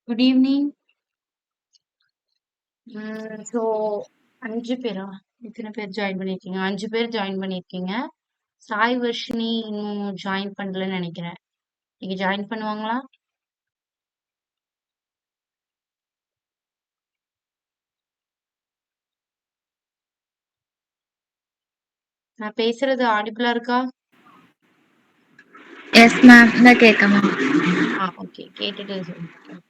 Good evening. So 5 பேரா? எத்தனை பேர் ஜாயின் பண்ணியிருக்கீங்க? 5 பேர் ஜாயின் பண்ணியிருக்கீங்க. சாய் வர்ஷினி இன்னும் ஜாயின் பண்ணலன்னு நினைக்கிறேன். நீங்க ஜாயின் பண்ணுவாங்களா? நான் பேசுறது ஆடிபிளா இருக்கா? Yes ma'am. நான் கேட்க மேம். ஓகே. கேட்டுட்டு சொல்லுங்க.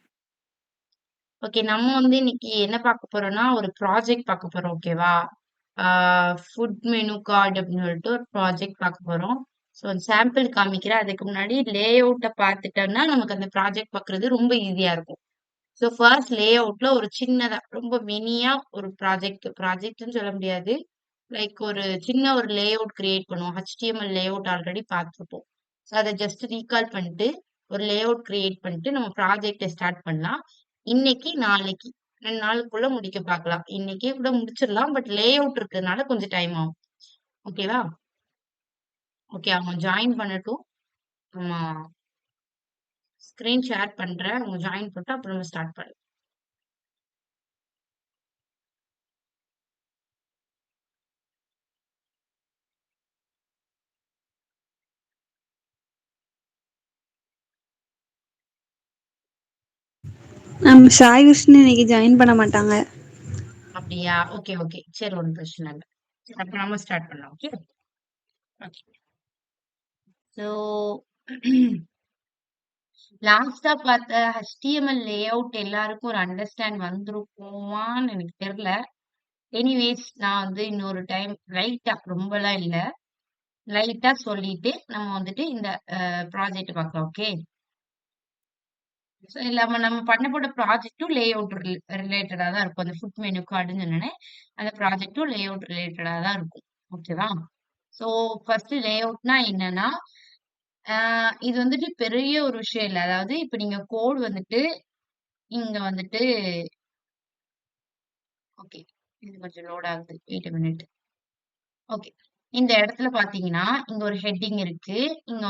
ஓகே, நம்ம இன்னைக்கு என்ன பார்க்க போறோம்னா ஒரு ப்ராஜெக்ட் பார்க்க போறோம். ஓகேவா? ஃபுட் மெனு கார்டு அப்படின்னு சொல்லிட்டு ஒரு ப்ராஜெக்ட் பார்க்க போறோம். ஸோ சாம்பிள் காமிக்கிறேன். அதுக்கு முன்னாடி லே அவுட்டை பார்த்துட்டோம்னா நமக்கு அந்த ப்ராஜெக்ட் பார்க்கறது ரொம்ப ஈஸியா இருக்கும். ஸோ ஃபர்ஸ்ட் லே அவுட்ல ஒரு சின்னதா ரொம்ப மினியா ஒரு ப்ராஜெக்ட்னு சொல்ல முடியாது. லைக் ஒரு சின்ன ஒரு லே அவுட் கிரியேட் பண்ணுவோம். HTML லே அவுட் ஆல்ரெடி பார்த்துருப்போம். ஸோ அதை ஜஸ்ட் ரீகால் பண்ணிட்டு ஒரு லே அவுட் கிரியேட் பண்ணிட்டு நம்ம ப்ராஜெக்டை ஸ்டார்ட் பண்ணலாம். இன்னைக்கு நாளைக்கு 2 நாளுக்குள்ள முடிக்க பார்க்கலாம். இன்னைக்கே கூட முடிச்சிடலாம். பட் லே அவுட் இருக்கிறதுனால கொஞ்சம் டைம் ஆகும். ஓகேவா? ஓகே, அவங்க ஜாயின் பண்ணட்டும். நம்ம ஸ்கிரீன் ஷேர் பண்றேன். அவங்க ஜாயின் பண்ணிட்டு அப்புறம் ஸ்டார்ட் பண்ணலாம். மேம் சாய் விஷ்ணு இன்னைக்கு ஜாயின் பண்ண மாட்டாங்க. அப்படியா? ஓகே ஓகே, சரி, ஒன்றும் பிரச்சனை இல்லை. சரி, அப்ப நம்ம ஸ்டார்ட் பண்ணலாம். Okay okay. ஸோ லாஸ்டா பார்த்த HTML லேஅவுட் எல்லாருக்கும் ஒரு அண்டர்ஸ்டாண்ட் வந்திருக்குமான்னு எனக்கு தெரியல. எனிவேஸ் நான் இன்னொரு டைம் லைட்டா, ரொம்பலாம் இல்ல, லைட்டா சொல்லிட்டு நம்ம இந்த ப்ராஜெக்ட் பார்க்கலாம். ஓகே. ஸோ இல்லாம நம்ம பண்ண போற ப்ராஜெக்டும் லேஅவுட் ரிலேட்டடா தான் இருக்கும். அந்த ஃபுட் மெனு கார்டுன்னு சொன்னேனே, அந்த ப்ராஜெக்டும் லேஅவுட் ரிலேட்டடா தான் இருக்கும். ஓகேவா? ஸோ ஃபர்ஸ்ட் லேஅவுட்னா என்னன்னா, இது பெரிய ஒரு விஷயம் இல்ல. அதாவது இப்ப நீங்க கோட் இங்க ஓகே. இது கொஞ்சம் லோட் ஆகுது. Wait a minute. ஓகே. இந்த இடத்துல பார்த்தீங்கன்னா, இங்க ஒரு ஹெட்டிங் இருக்கு. இங்க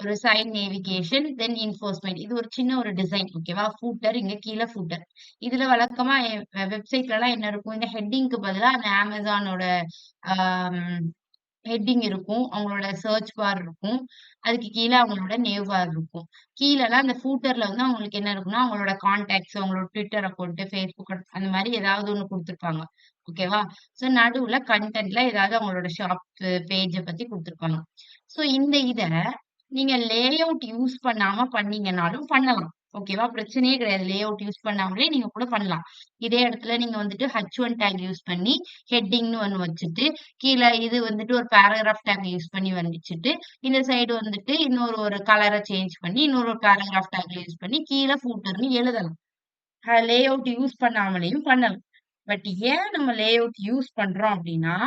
ஒரு சைட் நேவிகேஷன், தென் என்ஃபோர்ஸ்மென்ட். இது ஒரு சின்ன ஒரு டிசைன். ஓகேவா? ஃபூட்டர், இங்க கீழ ஃபூட்டர். இதுல வழக்கமா வெப்சைட்லலாம் என்ன இருக்கும்? இந்த ஹெட்டிங்க்கு பதிலா அந்த Amazonஓட ஆம் ஹெட்டிங் இருக்கும். அவங்களோட சர்ச் பார் இருக்கும். அதுக்கு கீழ அவங்களோட நேவ் பார் இருக்கும். கீழலாம் அந்த ஃபூட்டர்ல அவங்களுக்கு என்ன இருக்கும்னா, அவங்களோட கான்டாக்ட்ஸ், அவங்களோட ட்விட்டர் அக்கவுண்ட், Facebook அந்த மாரி ஏதாவது ஒண்ணு குடுத்துருப்பாங்க. ஓகேவா? ஸோ நடுவுல கன்டென்ட்ல ஏதாவது அவங்களோட ஷாப் பேஜ பத்தி குடுத்துருப்பாங்க. ஸோ இந்த இத நீங்க லேஅவுட் யூஸ் பண்ணாம பண்ணீங்கனாலும் பண்ணலாம். ஓகேவா? பிரச்சனையே கிடையாது. லேஅவுட் யூஸ் பண்ணாமலே நீங்க கூட பண்ணலாம். இதே இடத்துல நீங்க H1 டேக் யூஸ் பண்ணி ஹெட்டிங்ன்னு ஒண்ணு வச்சுட்டு, கீழ இது ஒரு பேராகிராஃப் டேக் யூஸ் பண்ணி வச்சுட்டு, இந்த சைடு இன்னொரு ஒரு கலர சேஞ்ச் பண்ணி, இன்னொரு ஒரு பேராகிராஃப் டேக் யூஸ் பண்ணி, கீழ ஃபூட்டர்ன்னு எழுதலாம். லேஅவுட் யூஸ் பண்ணாமலேயும் பண்ணலாம். பட் ஏன் நம்ம லேஅவுட் யூஸ் பண்றோம் அப்டின்னா,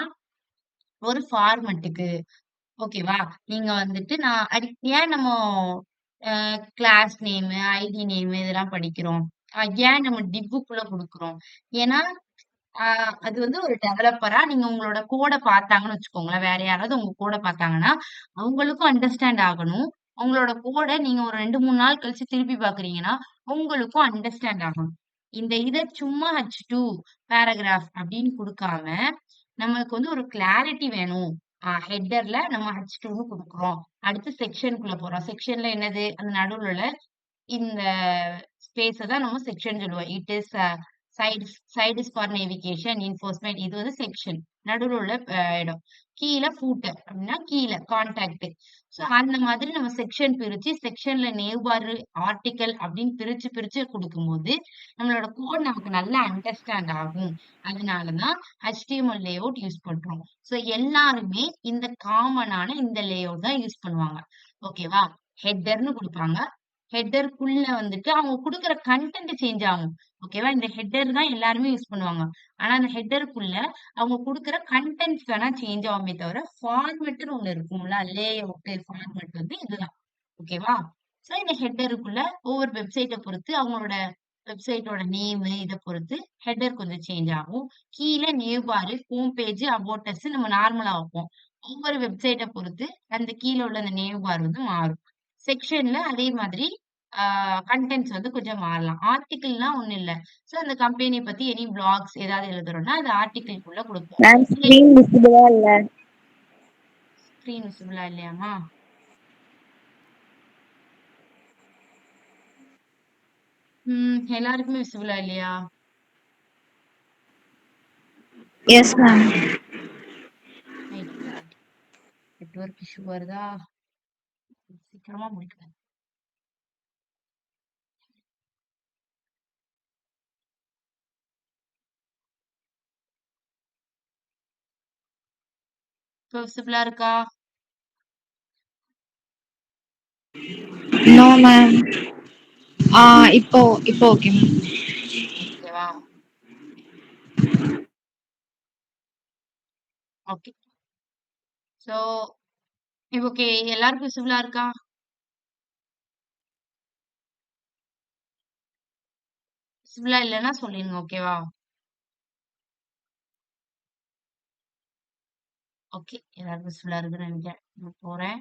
ஒரு ஃபார்மட்டுக்கு. ஓகேவா? நீங்க நான் ஏன் நம்ம கிளாஸ் நேமு, ஐடி நேமு இதெல்லாம் படிக்கிறோம்? ஏன் நம்ம டிவ்வுக்குள்ள குடுக்குறோம்? ஏன்னா, ஆ அது ஒரு டெவலப்பரா நீங்க உங்களோட கோட பார்த்தாங்கன்னு வச்சுக்கோங்களேன். வேற யாராவது உங்க கோட பார்த்தாங்கன்னா, அவங்களுக்கும் அண்டர்ஸ்டாண்ட் ஆகணும். உங்களோட கோட நீங்க ஒரு 2, 3 நாள் கழிச்சு திருப்பி பார்க்குறீங்கன்னா, உங்களுக்கும் அண்டர்ஸ்டாண்ட் ஆகணும். இந்த இத சும்மா H2 பேராகிராஃப் அப்படின்னு குடுக்காம, நமக்கு ஒரு கிளாரிட்டி வேணும். ஹெட்டர்ல நம்ம H2ன்னு குடுக்குறோம். அடுத்து செக்ஷனுக்குள்ள போறோம். செக்ஷன்ல என்னது? அந்த நடுவுல உள்ள இந்த ஸ்பேஸ தான் நம்ம செக்ஷன் சொல்லுவோம். It is side is for navigation, enforcement. இது செக்ஷன். நடுவுல உள்ள இடம். கீழ ஃபூட்டர் அப்படின்னா கீழ கான்டாக்ட். ஸோ அந்த மாதிரி நம்ம செக்ஷன் பிரிச்சு, செக்ஷன்ல நேவ் பார், ஆர்டிக்கல் அப்படின்னு பிரிச்சு பிரிச்சு குடுக்கும்போது, நம்மளோட கோட் நமக்கு நல்லா அண்டர்ஸ்டாண்ட் ஆகும். அதனால தான் HTML லேஅவுட் யூஸ் பண்றோம். ஸோ எல்லாருமே இந்த காமனான இந்த லேஅவுட் தான் யூஸ் பண்ணுவாங்க. ஓகேவா? ஹெட்டர்ன்னு குடுப்பாங்க. ஹெட்டருக்குள்ள அவங்க குடுக்குற கன்டென்ட் சேஞ்ச் ஆகும். ஓகேவா? இந்த ஹெட்டர் தான் எல்லாருமே யூஸ் பண்ணுவாங்க. ஆனா அந்த ஹெட்டருக்குள்ள அவங்க குடுக்குற கன்டென்ட்ஸ் வேணா சேஞ்ச் ஆகுமே தவிர, ஃபார்மேட்ன்னு ஒண்ணு இருக்கும்ல. லேஅவுட் ஃபார்மேட் இதுதான். ஓகேவா? சோ இந்த ஹெட்டருக்குள்ள ஒவ்வொரு வெப்சைட்ட பொறுத்து அவங்களோட வெப்சைட்டோட நேமு இத பொறுத்து ஹெட்டர் கொஞ்சம் சேஞ்ச் ஆகும். கீழ nav bar, home page, about us நம்ம நார்மலா வைப்போம். ஒவ்வொரு வெப்சைட்ட பொறுத்து அந்த கீழ உள்ள அந்த நேவ் பார் மாறும். செக்ஷன்ல அதே மாதிரி கன்டென்ட்ஸ் வந்து கொஞ்சம் மாறலாம். ஆர்டிக்கிள்னா ஒண்ணும் இல்ல. சோ அந்த கம்பெனி பத்தி எனி வ்ளாக்ஸ் ஏதாவது எழுதுறோம்னா, அது ஆர்டிக்கிள்குள்ள குடுப்போம். மேம் இல்ல ஸ்க்ரீன் விசிபிளா இல்ல. ஸ்க்ரீன் விசிபிளா இல்லையாம்மா? எல்லாருக்குமே விசிபிளா இல்லையா? Yes ma'am. Right, right. Network issue வருதா? சீக்கிரமா முடிக்கணும். இப்போ விசிபிளா இருக்கா? No ma'am. இப்போ இப்போ ஓகே மேம். ஓகேவா? ஓகே. So okay. எல்லாருக்கும் விசிபிளா இருக்கா? விசிபிளா இல்லன்னா சொல்லிருங்க. ஓகேவா? ஓகே. எல்லாருக்கும் விசிபிளா இருக்குன்னு நெனைக்கிறேன். நான் போறேன்.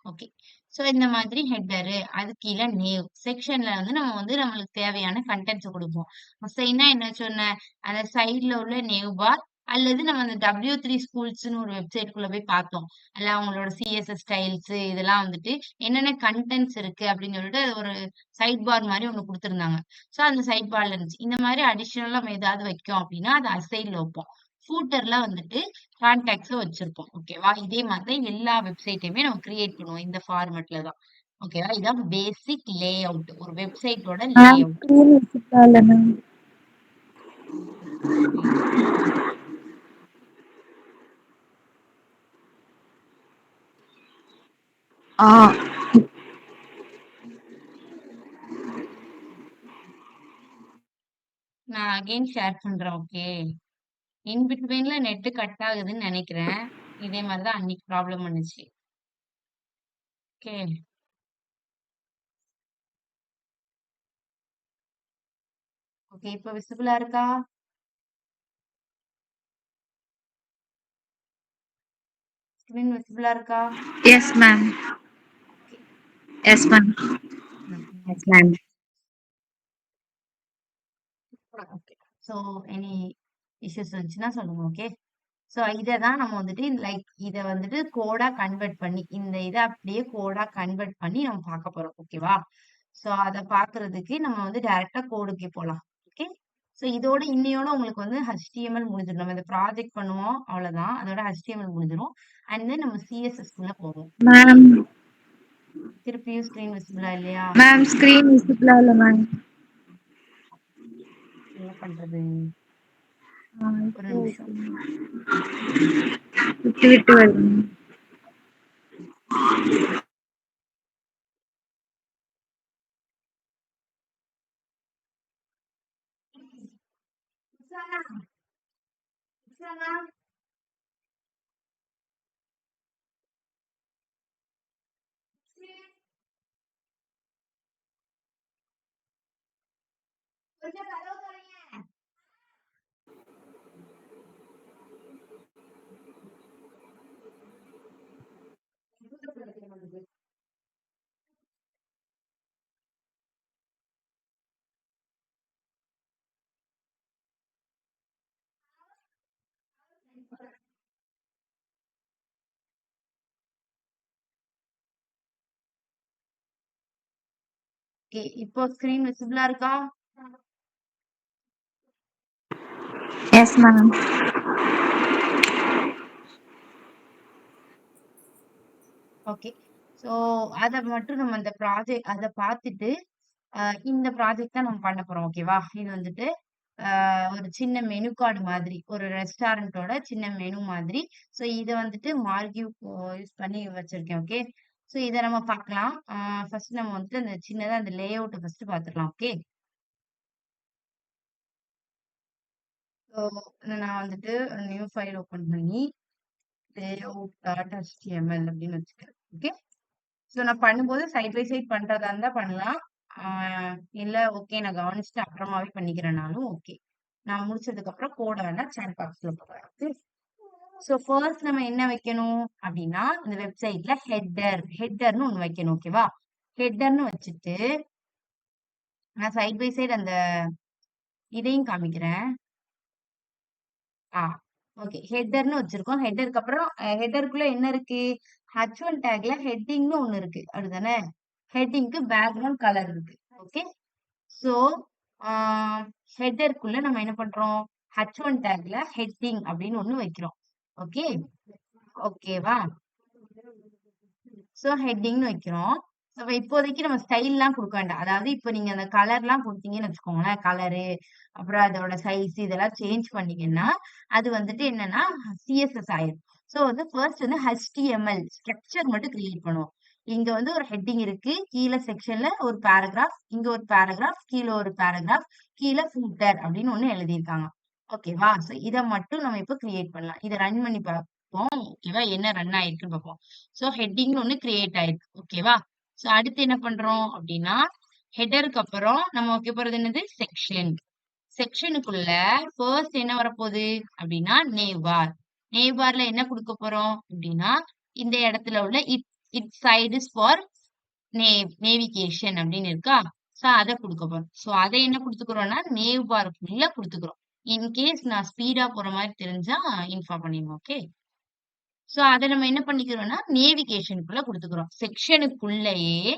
ஓகே. சோ இந்த மாதிரி ஹெட்டரு, அதுக்கு கீழ நேவ். செக்ஷன்ல வந்து நம்ம வந்து நம்மளுக்கு தேவையான கன்டென்ட்ஸ குடுப்போம். அசைன்னா என்ன சொன்னேன்? அந்த சைட்ல உள்ள நேவ் பார் அல்லது நம்ம அந்த W3 ஸ்கூல்ஸ்ன்னு ஒரு வெப்சைட்குள்ள போய் பார்த்தோம். அதுல அவங்களோட சிஎஸ்எஸ் ஸ்டைல்ஸ் இதெல்லாம் வந்துட்டு என்னென்ன கன்டென்ட்ஸ் இருக்கு அப்படின்னு சொல்லிட்டு அது ஒரு சைட் பார் மாரி ஒண்ணு குடுத்திருந்தாங்க. சோ அந்த சைட் பார்ல இருந்துச்சு. இந்த மாரி அடிஷனலா நம்ம ஏதாவது வைக்கோம் அப்படின்னா, அத அசைட்ல வைப்போம். ஃபூட்டர்ல வந்துட்டு கான்டாக்ட்ஸ வச்சிருப்போம். ஓகேவா? இதே மாதிரி தான் எல்லா வெப்சைட்டையுமே நம்ம கிரியேட் பண்ணுவோம். இந்த ஃபார்மேட்ல தான். ஓகேவா? இதான் பேசிக் லேஅவுட். ஒரு வெப்சைட்டோட மேம் லேஅவுட். ஸ்க்ரீன் விசிபிளா இல்ல மேம். ஆ நான் அகைன் ஷேர் பண்றேன். ஓகே. இன் பிட்வீன்ல நெட் கட் ஆகுதுன்னு நெனைக்கிறேன். இதே மாரி தான் அன்னைக்கு ப்ராப்ளம் பண்ணுச்சு. ஓகே. ஓகே. இப்ப விசிபிளா இருக்கா? ஸ்க்ரீன் விசிபிளா இருக்கா? Yes ma'am. Okay. Yes ma'am. Hmm. Yes ma'am. Okay. So any issues இருந்துச்சுன்னா சொல்லுங்க. ஓகே. சோ இத தான் நம்ம வந்துட்டு இத வந்துட்டு கோடா கன்வெர்ட் பண்ணி, இந்த இத அப்படியே கோடா கன்வெர்ட் பண்ணி நம்ம பார்க்க போறோம். ஓகேவா? சோ அத பார்க்கறதுக்கு நம்ம வந்து டைரக்ட்டா கோடுக்கே போலாம். ஓகே. சோ இதோட இன்னையோட உங்களுக்கு வந்து HTML முடிஞ்சிரும். நம்ம இந்த ப்ராஜெக்ட் பண்ணுவோம். அவ்வளவுதான். அதோட HTML முடிஞ்சிரும். அண்ட் தென் நம்ம CSS குள்ள போவோம். ஓகே. மேம் திருப்பியும் ஸ்க்ரீன் விசிபிளா இல்லையா? மேம் ஸ்க்ரீன் விசிபிளா இல்ல மேம். என்ன பண்றது? ஒரு இப்போ நிமிஷம். Okay ma'am. விட்டு விட்டு வருது மேம். ஓகே. இப்போ ஸ்க்ரீன் விசிபிளா இருக்கா? Yes ma'am. ஓகே. சோ அத மட்டும் நம்ம அந்த அத பார்த்துட்டு, அ இந்த ப்ராஜெக்ட் தான் நம்ம பண்ண போறோம். ஓகேவா? இது வந்துட்டு ஒரு சின்ன மெனு கார்டு மாதிரி. ஒரு ரெஸ்டாரண்டோட சின்ன மெனு மாதிரி. சோ இத வந்துட்டு மார்க்யூ யூஸ் பண்ணி வச்சிருக்கேன். ஓகே. சோ இத நம்ம பார்க்கலாம். ஃபர்ஸ்ட் நம்ம வந்துட்டு அந்த சின்னதா அந்த லேஅவுட்ட ஃபர்ஸ்ட் பார்த்துடலாம். ஓகே. சோ நான் வந்துட்டு நியூ ஃபைல் ஓப்பன் பண்ணி layout.html அப்படின்னு வச்சுக்கிறேன். ஓகே. சோ நான் பண்ணும்போது சைட் பை சைட் பண்றதா இருந்தா பண்ணலாம். ஆ இல்ல ஓகே நான் கவனிச்சுட்டு அப்புறமாவே பண்ணிக்கிறேனாலும் ஓகே. நான் முடிச்சதுக்கு அப்புறம் கோட வேணா சாட் பாக்ஸ்ல போடுறேன். ஓகே. சோ ஃபர்ஸ்ட் நம்ம என்ன வைக்கணும் அப்படின்னா, இந்த வெப்சைட்ல ஹெட்டர்ன்னு ஒண்ணு வைக்கணும். ஓகேவா? ஹெட்டர்ன்னு வச்சுட்டு நான் சைட் பை சைடு அந்த இதையும் காமிக்கிறேன். ஓகே. ஹெட்டர்ன்னு வச்சிருக்கோம். ஹெட்டருக்கு அப்புறம் ஹெட்டருக்குள்ள என்ன இருக்கு? H1 டேக்ல ஹெட்டிங்னு ஒண்ணு இருக்கு. அப்படிதானே? ஹெட்டிங்க்கு பேக்ரவுண்ட் கலர் இருக்கு. ஓகே. சோ, ஆ ஹெட்டருக்குள்ள நம்ம என்ன பண்றோம்? H1 டேக்ல ஹெட்டிங் அப்படின்னு ஒண்ணு வைக்கிறோம். ஓகே. ஓகேவா? சோ ஹெட்டிங்னு வைக்கிறோம். அப்ப இப்போதைக்கு நம்ம ஸ்டைல்லாம் குடுக்க வேண்டாம். அதாவது இப்ப நீங்க அந்த கலர்லாம் குடுத்தீங்கன்னு வச்சுக்கோங்களேன். கலரு, அப்புறம் அதோட சைஸ் இதெல்லாம் சேஞ்ச் பண்ணீங்கன்னா, அது வந்துட்டு என்னன்னா சிஎஸ்எஸ் ஆயிரும். சோ வந்து ஃபர்ஸ்ட் வந்து HTML ஸ்ட்ரக்சர் மட்டும் கிரியேட் பண்ணுவோம். இங்க வந்து ஒரு ஹெட்டிங் இருக்கு. கீழ செக்ஷன்ல ஒரு பேராகிராஃப், இங்க ஒரு பேராகிராஃப், கீழ ஒரு பேராகிராஃப், கீழ ஃபூட்டர் அப்படின்னு ஒண்ணு எழுதியிருக்காங்க. ஓகேவா? சோ இத மட்டும் நம்ம இப்ப கிரியேட் பண்ணலாம். இத ரன் பண்ணி பார்ப்போம். ஓகேவா? என்ன ரன் ஆயிருக்குன்னு பார்ப்போம். சோ ஹெட்டிங்னு ஒண்ணு கிரியேட் ஆயிருக்கு. ஓகேவா? சோ அடுத்து என்ன பண்றோம் அப்படின்னா, ஹெடருக்கு அப்புறம் நம்ம வைக்க போறது என்னது? செக்ஷன். செக்ஷனுக்குள்ள ஃபர்ஸ்ட் என்ன வரப்போகுது அப்படின்னா, நேவ் பார். நேவ் பார்ல என்ன குடுக்க போறோம் அப்படின்னா, இந்த இடத்துல உள்ள it side is for navigation அப்படின்னு இருக்கா? சோ அத குடுக்க போறோம். சோ அத என்ன குடுத்துக்கிறோம்னா, நேவ் பார்க்குள்ள குடுத்துக்கிறோம். இன்கேஸ் நான் ஸ்பீடா போற மாதிரி தெரிஞ்சா இன்ஃபார்ம் பண்ணிடுங்க. ஓகே. சோ அத நம்ம என்ன பண்ணிக்கிறோம்னா, நேவிகேஷனுக்குள்ள குடுத்துக்கிறோம். செக்ஷனுக்குள்ளயே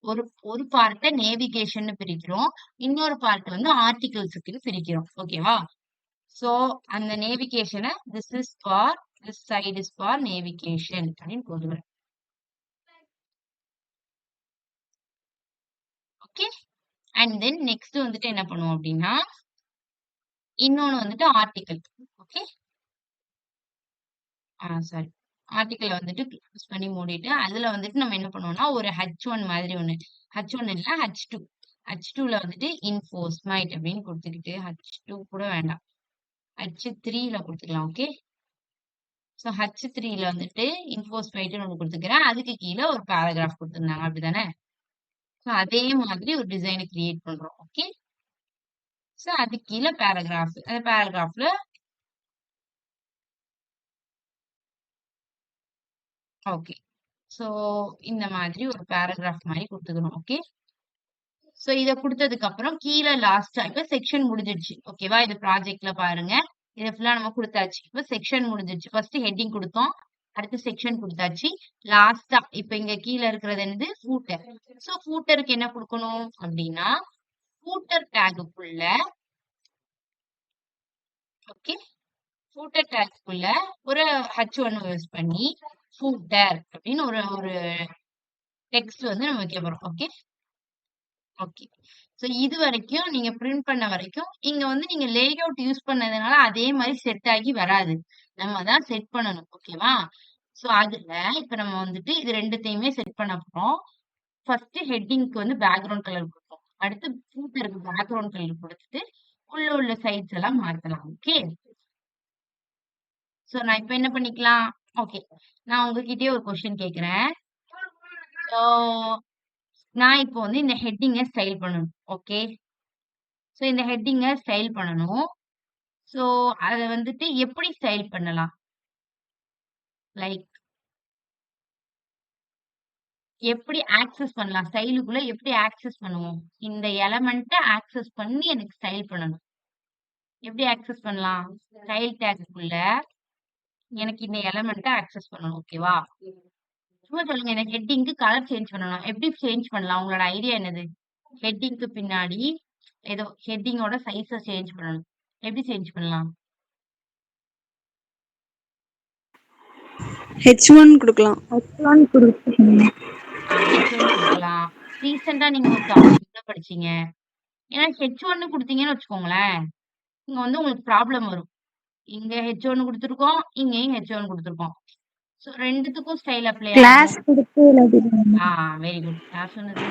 ஒரு ஒரு பார்ட்ட நேவிகேஷன்னு பிரிக்கிறோம். இன்னொரு பார்ட் வந்து ஆர்டிகிள்ஸ்க்குன்னு பிரிக்கிறோம். ஓகேவா? சோ அந்த நேவிகேஷன this side is for navigation அப்படின்னு போடுறேன். ஓகே. அண்ட் தென் நெக்ஸ்ட் வந்துட்டு என்ன பண்ணுவோம் அப்படின்னா, இன்னொன்னு வந்துட்டு ஆர்டிகிள். ஓகே. சாரி. ஆர்டிகிள வந்துட்டு க்ளோஸ் பண்ணி மூடிட்டு, அதுல வந்துட்டு நம்ம என்ன பண்ணுவோம்னா, ஒரு H1 மாதிரி ஒண்ணு. H1 இல்ல H2. H2ல வந்துட்டு இன்ஃபோஸ்மைட் அப்படின்னு குடுத்துக்கிட்டு, H2 கூட வேண்டாம். H3ல குடுத்துக்கலாம். ஓகே. சோ H3ல வந்துட்டு இன்ஃபோஸ்மைட்ன்னு ஒண்ணு குடுத்துக்கிறேன். அதுக்கு கீழ ஒரு பேராகிராஃப் குடுத்திருந்தாங்க. அப்படிதானே? சோ அதே மாதிரி ஒரு டிசைன கிரியேட் பண்றோம். ஓகே. சோ அதுக்கு கீழ பேராகிராஃப். அந்த பேராகிராஃப்ல ஓகே. சோ இந்த மாதிரி ஒரு பேராகிராஃப் மாரி குடுத்துக்கணும். ஓகே. சோ இத குடுத்ததுக்கு அப்புறம் கீழ லாஸ்ட்டா இப்ப செக்ஷன் முடிஞ்சிடுச்சு. ஓகேவா? இது ப்ராஜெக்ட்ல பாருங்க. இத ஃபுல்லா நம்ம குடுத்தாச்சு. இப்ப செக்ஷன் முடிஞ்சிடுச்சு. ஃபர்ஸ்ட் ஹெட்டிங் குடுத்தோம். அடுத்து செக்ஷன் குடுத்தாச்சு. லாஸ்ட்டா இப்ப இங்க கீழ இருக்கிறது என்னது? ஃபூட்டர். சோ ஃபூட்டருக்கு என்ன குடுக்கணும் அப்டின்னா, ஃபூட்டர் டாகுக்குள்ள ஓகே. ஃபூட்டர் டாகுக்குள்ள ஒரு H1 யூஸ் பண்ணி ஃபூட்டர் அப்டின்னு ஒரு ஒரு டெக்ஸ்ட் வந்து நம்ம வைக்க போறோம். ஓகே. ஓகே. சோ இதுவரைக்கும் நீங்க பிரிண்ட் பண்ண வரைக்கும், இங்க வந்து நீங்க லேஅவுட் யூஸ் பண்ணதுனால அதே மாரி செட் ஆகி வராது. நம்ம தான் செட் பண்ணணும். ஓகேவா? சோ அதுல இப்ப நம்ம வந்துட்டு இது 2த்தையுமே செட் பண்ண போறோம். ஃபர்ஸ்ட் ஹெட்டிங்க்கு வந்து பேக்கிரவுண்ட் கலர் குடுப்போம். அடுத்து ஃபூட்டருக்கு பேக்கிரவுண்ட் கலர் குடுத்துட்டு, உள்ள சைட்ஸ் எல்லாம் மாத்தலாம். ஓகே. சோ நான் இப்ப என்ன பண்ணிக்கலாம்? ஓகே. நான் உங்ககிட்டயே ஒரு கொஸ்டின் கேட்கிறேன். சோ நான் இப்போ வந்து இந்த ஹெட்டிங்க ஸ்டைல் பண்ணணும். ஓகே. சோ இந்த ஹெட்டிங்க ஸ்டைல் பண்ணணும். சோ அத வந்துட்டு எப்படி ஸ்டைல் பண்ணலாம்? லைக் எப்படி ஆக்சஸ் பண்ணலாம்? ஸ்டைலுக்குள்ள எப்படி ஆக்சஸ் பண்ணுவோம்? இந்த எலமென்ட்ட ஆக்சஸ் பண்ணி எனக்கு ஸ்டைல் பண்ணணும். எப்படி ஆக்சஸ் பண்ணலாம்? ஸ்டைல் டேக்குக்குள்ள எனக்கு இந்த எலமென்ட்ட ஆக்சஸ் பண்ணணும். ஓகேவா? சும்மா சொல்லுங்க. எனக்கு ஹெட்டிங்க்கு கலர் சேஞ்ச் பண்ணணும். எப்படி சேஞ்ச் பண்ணலாம்? உங்களோட ஐடியா என்னது? ஹெட்டிங்க்கு பின்னாடி ஏதோ ஹெட்டிங்கோட சைஸ சேஞ்ச் பண்ணணும். எப்படி சேஞ்ச் பண்ணலாம்? H1 குடுக்கலாம். H1 குடுக்கலாம். ரீசென்ட்டா நீங்க ஒரு டாபிக் என்ன படிச்சீங்க? ஏன்னா H1 குடுத்தீங்கன்னு வச்சுக்கோங்களேன், இங்க வந்து உங்களுக்கு ப்ராப்ளம் வரும். இங்க H1 குடுத்துருக்கோம். இங்கேயும் H1 குடுத்துருக்கோம். சோ 2த்துக்கும் ஸ்டைல் அப்ளை கிளாஸ் ஆகும். குடுத்து எழுதிருவாங்க. ஆ வெரி குட். யார் சொன்னது?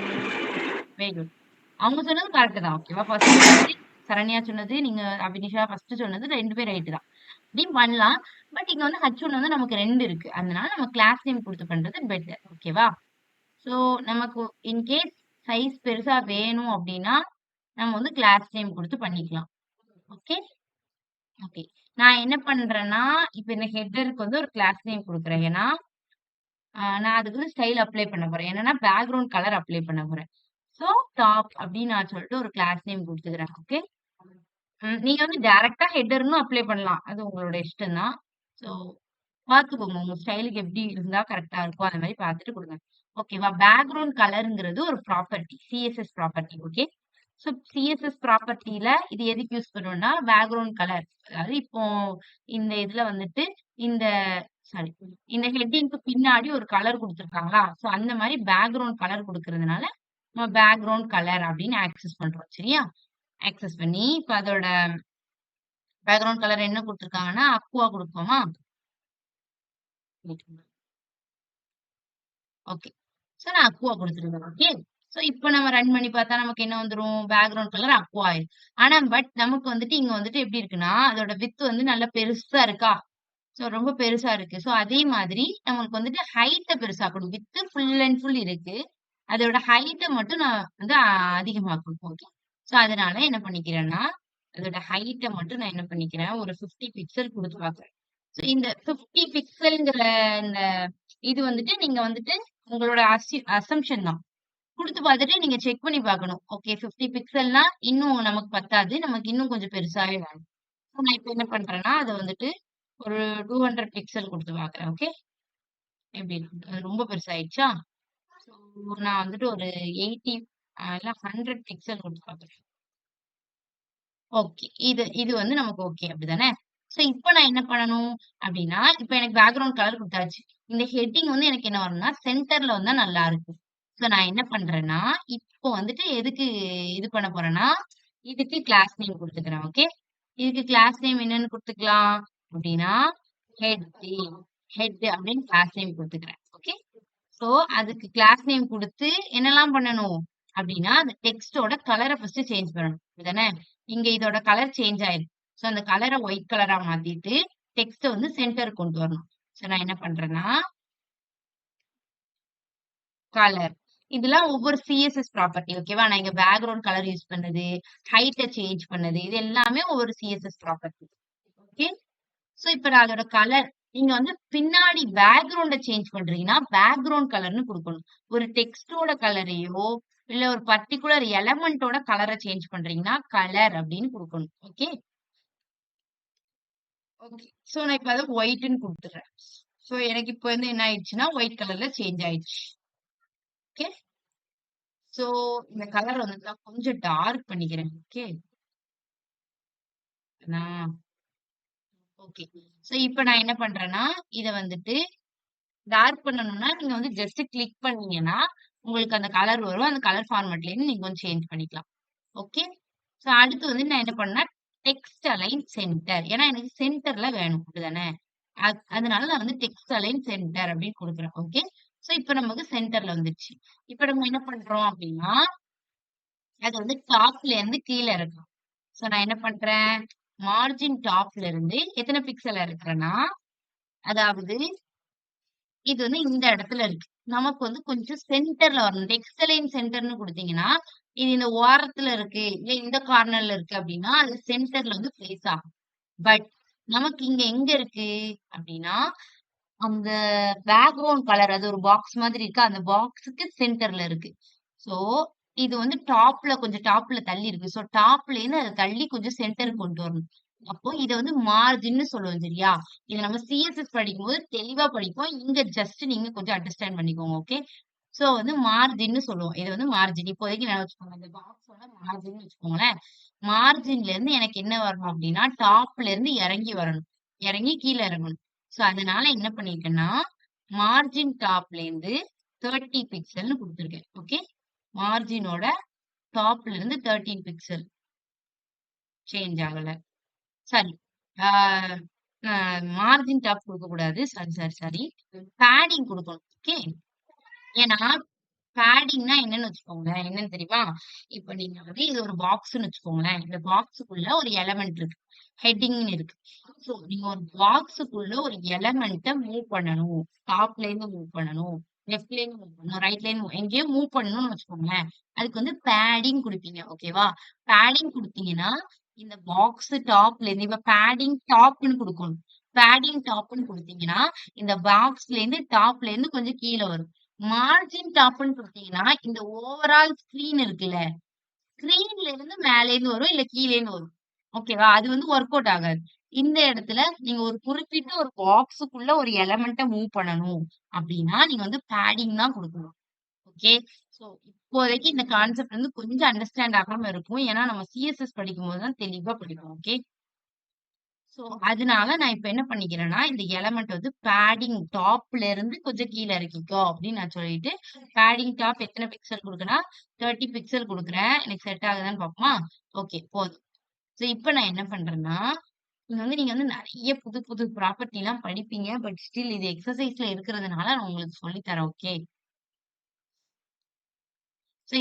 Very good. அவங்க சொன்னது கரெக்ட் தான். ஓகேவா? ஃபர்ஸ்ட் சொன்னது சரண்யா சொன்னது, நீங்க அபினிஷா ஃபர்ஸ்ட் சொன்னது 2மே ரைட் தான். இப்படியும் பண்ணலாம். பட் இங்க வந்து H1 வந்து நமக்கு 2 இருக்கு. அதனால நம்ம கிளாஸ் நேம் குடுத்து பண்றது பெட்டர். ஓகேவா? சோ நமக்கு இன்கேஸ் சைஸ் பெருசா வேணும் அப்படின்னா, நம்ம வந்து கிளாஸ் நேம் குடுத்து பண்ணிக்கலாம். ஓகே? ஓகே. நான் என்ன பண்றேன்னா, இப்ப இந்த ஹெட்டருக்கு வந்து ஒரு கிளாஸ் நேம் குடுக்குறேன். ஏன்னா, நான் அதுக்கு வந்து ஸ்டைல் அப்ளை பண்ண போறேன். என்னன்னா பேக்கிரவுண்ட் கலர் அப்ளை பண்ண போறேன். ஸோ டாப் அப்படின்னு நான் சொல்லிட்டு ஒரு கிளாஸ் நேம் குடுத்துக்கிறேன். ஓகே. நீங்க வந்து டைரக்ட்டா ஹெட்டர்ன்னு அப்ளை பண்ணலாம். அது உங்களோட இஷ்டம் தான். ஸோ பார்த்துக்கோங்க. உங்க ஸ்டைலுக்கு எப்படி இருந்தா கரெக்ட்டா இருக்கும். அந்த மாரி பார்த்துட்டு குடுங்க. ஓகேவா? பேக்கிரவுண்ட் கலர்ங்கிறது ஒரு property. CSS property. Okay. So CSS ப்ராப்பர்ட்டில இது எதுக்கு யூஸ் பண்ணுவோம்னா, பேக்கிரவுண்ட் கலர். அதாவது இப்போ இந்த இதுல வந்துட்டு இந்த சாரி இந்த ஹெட்டிங்க்கு பின்னாடி ஒரு கலர் குடுத்துருக்காங்களா? ஸோ அந்த மாரி பேக்கிரவுண்ட் கலர் குடுக்கறதுனால, நம்ம பேக்கிரவுண்ட் கலர் அப்படின்னு ஆக்சஸ் பண்றோம். சரியா? ஆக்சஸ் பண்ணி, இப்ப அதோட பேக்கிரவுண்ட் கலர் என்ன குடுத்துருக்காங்கன்னா, அக்வா குடுப்போமா? ஓகே. சோ நான் அக்வா குடுத்துருவேன். ஓகே. சோ இப்ப நம்ம ரன் பண்ணி பார்த்தா நமக்கு என்ன வந்துரும்? பேக்கிரவுண்ட் கலர் அக்வா ஆயிரும். ஆனா நமக்கு வந்துட்டு இங்க வந்துட்டு எப்படி இருக்குன்னா, அதோட விட்த் வந்து நல்லா பெருசா இருக்கா? சோ ரொம்ப பெருசா இருக்கு. சோ அதே மாதிரி நம்மளுக்கு வந்துட்டு ஹைட்ட பெருசாக்கணும். விட்த் ஃபுல் அண்ட் ஃபுல் இருக்கு. அதோட ஹைட்ட மட்டும் நான் வந்து அதிகமாக்கணும். ஓகே. சோ அதனால என்ன பண்ணிக்கிறேன்னா, அதோட ஹைட்ட மட்டும் நான் என்ன பண்ணிக்கிறேன், ஒரு 50 பிக்சல் குடுத்து பார்க்குறேன். சோ இந்த 50 பிக்சல்ங்கிற இந்த இது வந்துட்டு நீங்க வந்துட்டு உங்களோட அசம்ப்ஷன் தான். குடுத்து பார்த்துட்டு நீங்க செக் பண்ணி பார்க்கணும். ஓகே 50 பிக்சல்னா இன்னும் நமக்கு பத்தாது. நமக்கு இன்னும் கொஞ்சம் பெருசாவே வேணும். நான் இப்ப என்ன பண்றேன்னா, அத வந்துட்டு ஒரு 200 பிக்சல் குடுத்து பார்க்குறேன். ஓகே. எப்படி இருக்கு? அது ரொம்ப பெருசாயிடுச்சா? ஸோ நான் வந்துட்டு ஒரு 80 இல்ல 100 பிக்சல் குடுத்து பார்க்குறேன். ஓகே. இது வந்து நமக்கு ஓகே அப்படிதானே? சோ இப்ப நான் என்ன பண்ணணும் அப்படின்னா, இப்ப எனக்கு பேக்கிரவுண்ட் கலர் குடுத்தாச்சு. இந்த ஹெட்டிங் வந்து எனக்கு என்ன வரும்னா, சென்டர்ல வந்தா நல்லா இருக்கும். சோ நான் என்ன பண்றேன்னா, இப்போ வந்துட்டு எதுக்கு இது பண்ண போறேன்னா, இதுக்கு கிளாஸ் நேம் குடுத்துக்கிறேன். ஓகே. இதுக்கு கிளாஸ் நேம் என்னன்னு குடுத்துக்கலாம் அப்படின்னா, ஹெட்டிங் ஹெட் அப்படின்னு கிளாஸ் நேம் குடுத்துக்கிறேன். ஓகே. சோ அதுக்கு கிளாஸ் நேம் குடுத்து என்னலாம் பண்ணணும் அப்படின்னா, அந்த டெக்ஸ்ட்டோட கலர ஃபர்ஸ்ட் சேஞ்ச் பண்ணணும். அப்படிதானே? இங்க இதோட கலர் சேஞ்ச் ஆயிருக்கு. சோ அந்த கலர ஒயிட் கலரா மாத்திட்டு, டெக்ஸ்ட்ட வந்து சென்டருக்கு கொண்டு வரணும். சோ நான் என்ன பண்றேன்னா, கலர். இதெல்லாம் ஒவ்வொரு சிஎஸ்எஸ் ப்ராப்பர்ட்டி ஓகேவா? நான் இங்க பேக்கிரவுண்ட் கலர் யூஸ் பண்ணது, ஹைட்ட சேஞ்ச் பண்ணது, இது எல்லாமே ஒவ்வொரு சிஎஸ்எஸ் ப்ராப்பர்ட்டி. ஓகே. சோ இப்ப நான் அதோட கலர் நீங்க வந்து பின்னாடி பேக்கிரவுண்ட சேஞ்ச் பண்றீங்கன்னா, பேக்கிரவுண்ட் கலர்ன்னு குடுக்கணும். ஒரு டெக்ஸ்ட்டோட கலரையோ, இல்ல ஒரு பர்ட்டிகுலர் எலமெண்டோட கலர சேஞ்ச் பண்றீங்கன்னா, கலர் அப்படின்னு குடுக்கணும். ஓகே. ஓகே. சோ நான் இப்ப அத ஒயிட்ன்னு குடுத்துடுறேன். சோ எனக்கு இப்ப வந்து என்ன ஆயிடுச்சுன்னா, ஒயிட் கலர்ல சேஞ்ச் ஆயிடுச்சு. ஓகே. சோ இந்த கலர் வந்து நான் கொஞ்சம் டார்க் பண்ணிக்கிறேன். ஓகே. நான் ஓகே. சோ இப்ப நான் என்ன பண்றேன்னா, இத வந்துட்டு டார்க் பண்ணணும்னா, நீங்க வந்து ஜஸ்ட் கிளிக் பண்ணீங்கன்னா, உங்களுக்கு அந்த கலர் வரும். அந்த கலர் ஃபார்மேட்லேருந்து நீங்க வந்து சேஞ்ச் பண்ணிக்கலாம். ஓகே. சோ அடுத்து வந்து நான் என்ன பண்ணேன்னா, டெக்ஸ்ட் அலைன் சென்டர். ஏன்னா எனக்கு சென்டர்ல வேணும். அப்படிதானே? அதனால நான் வந்து டெக்ஸ்ட் அலைன் சென்டர் அப்படின்னு குடுக்குறேன். ஓகே. சோ இப்ப நமக்கு சென்டர்ல வந்துருச்சு. இப்ப நம்ம என்ன பண்றோம் அப்படின்னா, அது வந்து டாப்ல இருந்து கீழ இறக்கணும். சோ நான் என்ன பண்றேன், மார்ஜின் டாப்ல இருந்து எத்தன பிக்சல் இறக்குறேன்னா, அதாவது இது வந்து இந்த இடத்துல இருக்கு. நமக்கு வந்து கொஞ்சம் சென்டர்ல வரணும். டெக்ஸ்ட் அலைன் சென்டர்ன்னு குடுத்தீங்கன்னா, இது இந்த ஓரத்துல இருக்கு, இல்ல இந்த கார்னர்ல இருக்கு அப்டின்னா, அது சென்டர்ல வந்து பிளேஸ் ஆகும். பட் நமக்கு இங்க எங்க இருக்கு அப்டின்னா, அந்த பேக்கிரவுண்ட் கலர் அது ஒரு பாக்ஸ் மாதிரி இருக்கு. அந்த பாக்ஸுக்கு சென்டர்ல இருக்கு. சோ, இது வந்து கொஞ்சம் டாப்ல தள்ளி இருக்கு. சோ, டாப்லேருந்து அத தள்ளி கொஞ்சம் சென்டருக்கு கொண்டு வரணும். அப்போ இத வந்து மார்ஜின்னு சொல்லுவோம் சரியா? இத நம்ம சிஎஸ்எஸ் படிக்கும்போது தெளிவா படிப்போம். இங்க ஜஸ்ட் நீங்க கொஞ்சம் அண்டர்ஸ்டாண்ட் பண்ணிக்கோங்க. ஓகே. சோ வந்து மார்ஜின்னு சொல்லுவோம். இது வந்து மார்ஜின். இப்போதைக்கு ஞாபகம் வச்சுக்கோங்க. இந்த பாக்ஸோட மார்ஜின்னு வச்சுக்கோங்களேன். மார்ஜின்ல இருந்து எனக்கு என்ன வரணும் அப்டின்னா, டாப்ல இருந்து இறங்கி வரணும். இறங்கி கீழ இறங்கணும். சோ, அதனால என்ன பண்ணியிருக்கேன்னா, மார்ஜின் டாப்லேருந்து 30 பிக்சல்னு குடுத்துருக்கேன். ஓகே. மார்ஜினோட டாப்ல இருந்து 13 பிக்சல் சேஞ்ச் ஆகல. சாரி. ஆ அ மார்ஜின் டாப் குடுக்கக்கூடாது. சாரி. பேடிங் குடுக்கணும். ஓகே. ஏன்னா, பேடிங்னா என்னன்னு வச்சுக்கோங்களேன். என்னன்னு தெரியுமா? இப்ப நீங்க வந்து இது ஒரு பாக்ஸ்ன்னு வச்சுக்கோங்களேன். இந்த பாக்ஸுக்குள்ள ஒரு எலமெண்ட் இருக்கு. ஹெட்டிங்ன்னு இருக்கு. சோ, நீங்க ஒரு பாக்ஸுக்குள்ள ஒரு எலமெண்ட்ட மூவ் பண்ணணும். டாப்ல இருந்து மூவ் பண்ணணும். லெஃப்ட்ல இருந்து மூவ் பண்ணணும். ரைட்ல இருந்து எங்கேயோ மூவ் பண்ணணும்னு வச்சுக்கோங்களேன். அதுக்கு வந்து பேடிங் குடுப்பீங்க. ஓகேவா? பேடிங் குடுத்தீங்கன்னா, இந்த பாக்ஸ் டாப்ல இருந்து இப்ப பேடிங் டாப்ன்னு குடுக்கணும். பேடிங் டாப்னு குடுத்தீங்கன்னா, இந்த டாப்ல இருந்து கொஞ்சம் கீழ வரும். மார்ஜின் டாப்னு குடுத்தீங்கன்னா, இந்த ஓவரால் ஸ்க்ரீன் இருக்குல்ல, ஸ்க்ரீன்ல இருந்து மேலேருந்து வரும், இல்ல கீழேருந்து வரும். ஓகேவா? அது வந்து ஒர்க் அவுட் ஆகாது. இந்த இடத்துல நீங்க ஒரு குறிப்பிட்ட ஒரு பாக்ஸுக்குள்ள ஒரு எலமெண்ட்ட மூவ் பண்ணணும் அப்டின்னா, நீங்க வந்து பேடிங் தான் குடுக்கணும். ஓகே. ஸோ இப்போதைக்கு இந்த கான்செப்ட் வந்து கொஞ்சம் அண்டர்ஸ்டாண்ட் ஆகாம இருக்கும். ஏன்னா நம்ம சிஎஸ்எஸ் படிக்கும்போது தான் தெளிவா படிப்போம். ஓகே. ஸோ அதனால நான் இப்ப என்ன பண்ணிக்கிறேன்னா, இந்த எலமெண்ட் வந்து பேடிங் டாப்ல இருந்து கொஞ்சம் கீழ இறக்கிக்கோ அப்படின்னு நான் சொல்லிட்டு, பேடிங் டாப் எத்தன பிக்சல் குடுக்குறேன்னா, 30 பிக்சல் குடுக்குறேன். எனக்கு செட் ஆகுதான்னு பார்ப்போமா? ஓகே போதும். ஸோ இப்ப நான் என்ன பண்றேன்னா, நீங்க வந்து நெறைய புது புது ப்ராப்பர்ட்டிலாம் படிப்பீங்க. பட் ஸ்டில் இது எக்ஸர்சைஸ்ல இருக்கிறதுனால நான் உங்களுக்கு சொல்லி தரேன். ஓகே. ஸோ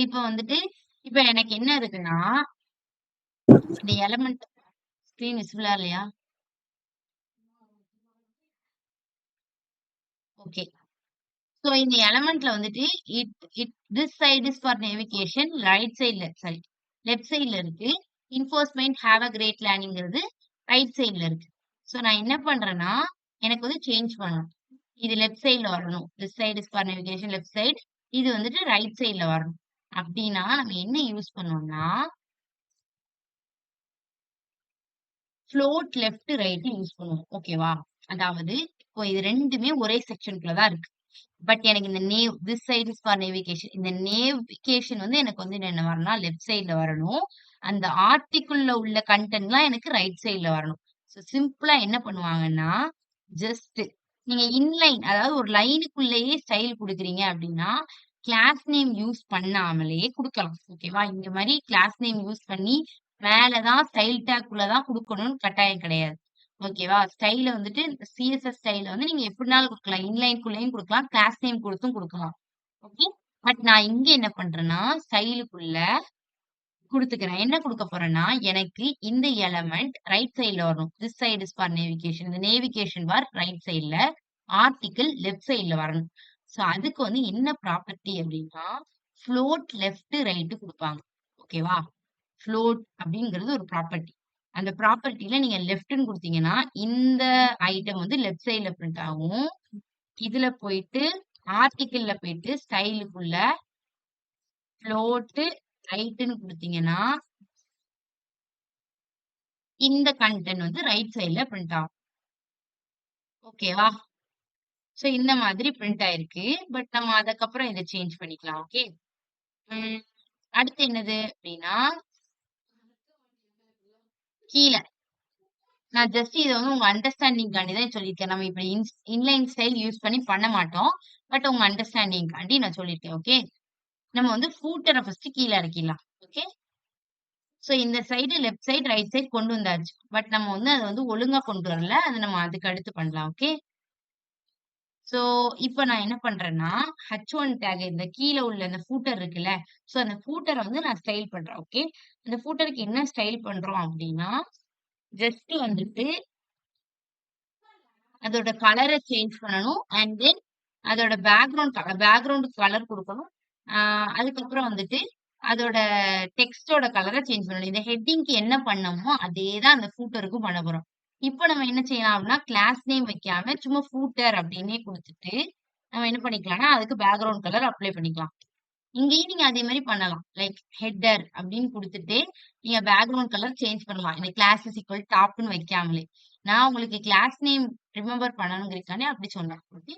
இப்ப எனக்கு என்ன இருக்குன்னா, இந்த எலமெண்ட் ஸ்க்ரீன் விசிபிளா இல்லையா? ஓகே. ஸோ இந்த எலமெண்ட்ல வந்துட்டு this side is for navigation, right சைட்ல சாரி லெஃப்ட் சைட்ல இருக்கு. என்ஃபோர்ஸ்மென்ட் ஹேவ் அ கிரேட் லேர்னிங்கிறது ரைட் சைட்ல இருக்கு. ஸோ நான் என்ன பண்றேன்னா, எனக்கு வந்து சேஞ்ச் பண்ணணும். இது லெஃப்ட் சைட்ல வரணும். This side is for navigation left side. இது வந்துட்டு ரைட் சைட்ல வரணும். அப்டின்னா நம்ம என்ன யூஸ் பண்ணுவோம்னா, ஃப்ளோட் லெஃப்ட், ரைட் யூஸ் பண்ணுவோம். ஓகேவா? அதாவது இப்போ இது 2மே ஒரே செக்ஷனுக்குள்ள தான் இருக்கு. பட் எனக்கு இந்த this side is for navigation. இந்த நேவிகேஷன் வந்து எனக்கு வந்து என்ன வரணும்னா, லெஃப்ட் சைட்ல வரணும். அந்த ஆர்டிக்கிள்ல உள்ள கன்டென்ட்லாம் எனக்கு ரைட் சைட்ல வரணும். ஸோ சிம்பிளா என்ன பண்ணுவாங்கன்னா, ஜஸ்ட் நீங்க இன்லைன் அதாவது ஒரு லைனுக்குள்ளேயே ஸ்டைல் குடுக்குறீங்க அப்டின்னா, கிளாஸ் நேம் யூஸ் பண்ணாமலே குடுக்கலாம். ஓகேவா? இந்த மாரி கிளாஸ் நேம் யூஸ் பண்ணி மேல தான் ஸ்டைல் டேக்குள்ள தான் குடுக்கணும்னு கட்டாயம் கிடையாது. ஓகேவா? ஸ்டைல வந்துட்டு சிஎஸ்எஸ் ஸ்டைல வந்து நீங்க எப்டினாலும் குடுக்கலாம். இன்லைன்குள்ளேயும் குடுக்கலாம். கிளாஸ் நேம் குடுத்தும் குடுக்கலாம். ஓகே. பட் நான் இங்க என்ன பண்றேன்னா, ஸ்டைலுக்குள்ள குடுத்துக்கிறேன். என்ன குடுக்க போறேன்னா, எனக்கு இந்த எலமெண்ட் ரைட் சைட்ல வரணும். This side is for navigation. இந்த நேவிகேஷன் பார் ரைட் சைட்ல, ஆர்டிக்கிள் லெஃப்ட் சைட்ல வரணும். ஸோ அதுக்கு வந்து என்ன ப்ராப்பர்ட்டி அப்டின்னா, ஃப்ளோட் லெஃப்ட், ரைட் குடுப்பாங்க. ஓகேவா? ஃப்ளோட் அப்டிங்கிறது ஒரு ப்ராப்பர்ட்டி. அந்த ப்ராப்பர்ட்டில நீங்க லெஃப்ட்ன்னு குடுத்தீங்கன்னா, இந்த ஐட்டம் வந்து லெஃப்ட் சைட்ல பிரிண்ட் ஆகும். இதுல போயிட்டு ஆர்டிக்கிள்ல போயிட்டு ஸ்டைலுக்குள்ள ஃப்ளோட் ரைட்ன்னு குடுத்தீங்கன்னா, இந்த கன்டென்ட் வந்து ரைட் சைட்ல பிரிண்ட் ஆகும். ஓகேவா? சோ இந்த மாதிரி பிரிண்ட் ஆயிருக்கு. பட் நம்ம அதுக்கப்புறம் இத சேஞ்ச் பண்ணிக்கலாம். ஓகே. ம். அடுத்து என்னது அப்டின்னா, கீழ நான் ஜஸ்ட் இத வந்து உங்க அண்டர்ஸ்டாண்டிங்காண்டி தான் சொல்லியிருக்கேன். நம்ம இப்படி இன்லைன் ஸ்டைல் யூஸ் பண்ணி பண்ண மாட்டோம். பட் உங்க அண்டர்ஸ்டாண்டிங்காண்டி நான் சொல்லியிருக்கேன். ஓகே. நம்ம வந்து ஃபூட்டர ஃபர்ஸ்ட் கீழ இறக்கிடலாம். ஓகே. சோ இந்த side left side, right side கொண்டு வந்தாச்சு. பட் நம்ம வந்து அத வந்து ஒழுங்கா கொண்டு வரல. அத நம்ம அதுக்கு அடுத்து பண்ணலாம். ஓகே. சோ இப்ப நான் என்ன பண்றேன்னா, H1 டேக் இந்த கீழ உள்ள அந்த ஃபூட்டர் இருக்குல்ல, சோ அந்த ஃபூட்டர வந்து நான் ஸ்டைல் பண்றேன். ஓகே. அந்த ஃபூட்டருக்கு என்ன ஸ்டைல் பண்றோம் அப்டின்னா, ஜஸ்ட் வந்துட்டு அதோட கலர சேஞ்ச் பண்ணணும். அண்ட் தென் அதோட பேக்கிரவுண்ட் கலர் குடுக்கணும். ஆ அதுக்கப்புறம் வந்துட்டு அதோட டெக்ஸ்ட்டோட கலர சேஞ்ச் பண்ணணும். இந்த ஹெட்டிங்க்கு என்ன பண்ணோமோ, அதே தான் அந்த ஃபூட்டருக்கும் பண்ண போறோம். இப்ப நம்ம என்ன செய்யலாம் அப்டின்னா, கிளாஸ் நேம் வைக்காம சும்மா ஃபூட்டர் அப்டின்னே குடுத்துட்டு, நம்ம என்ன பண்ணிக்கலாம்னா, அதுக்கு பேக்கிரவுண்ட் கலர் அப்ளை பண்ணிக்கலாம். இங்கேயும் நீங்க அதே மாரி பண்ணலாம். லைக் ஹெட்டர் அப்டின்னு குடுத்துட்டு, நீங்க பேக்கிரவுண்ட் கலர் சேஞ்ச் பண்ணலாம். இந்த கிளாஸ் இஸ் ஈக்குவல் டாப்ன்னு வைக்காமலே. நான் உங்களுக்கு கிளாஸ் நேம் ரிமெம்பர் பண்ணணுங்கிறதுக்காண்டி அப்டி சொன்னேன். ஓகே.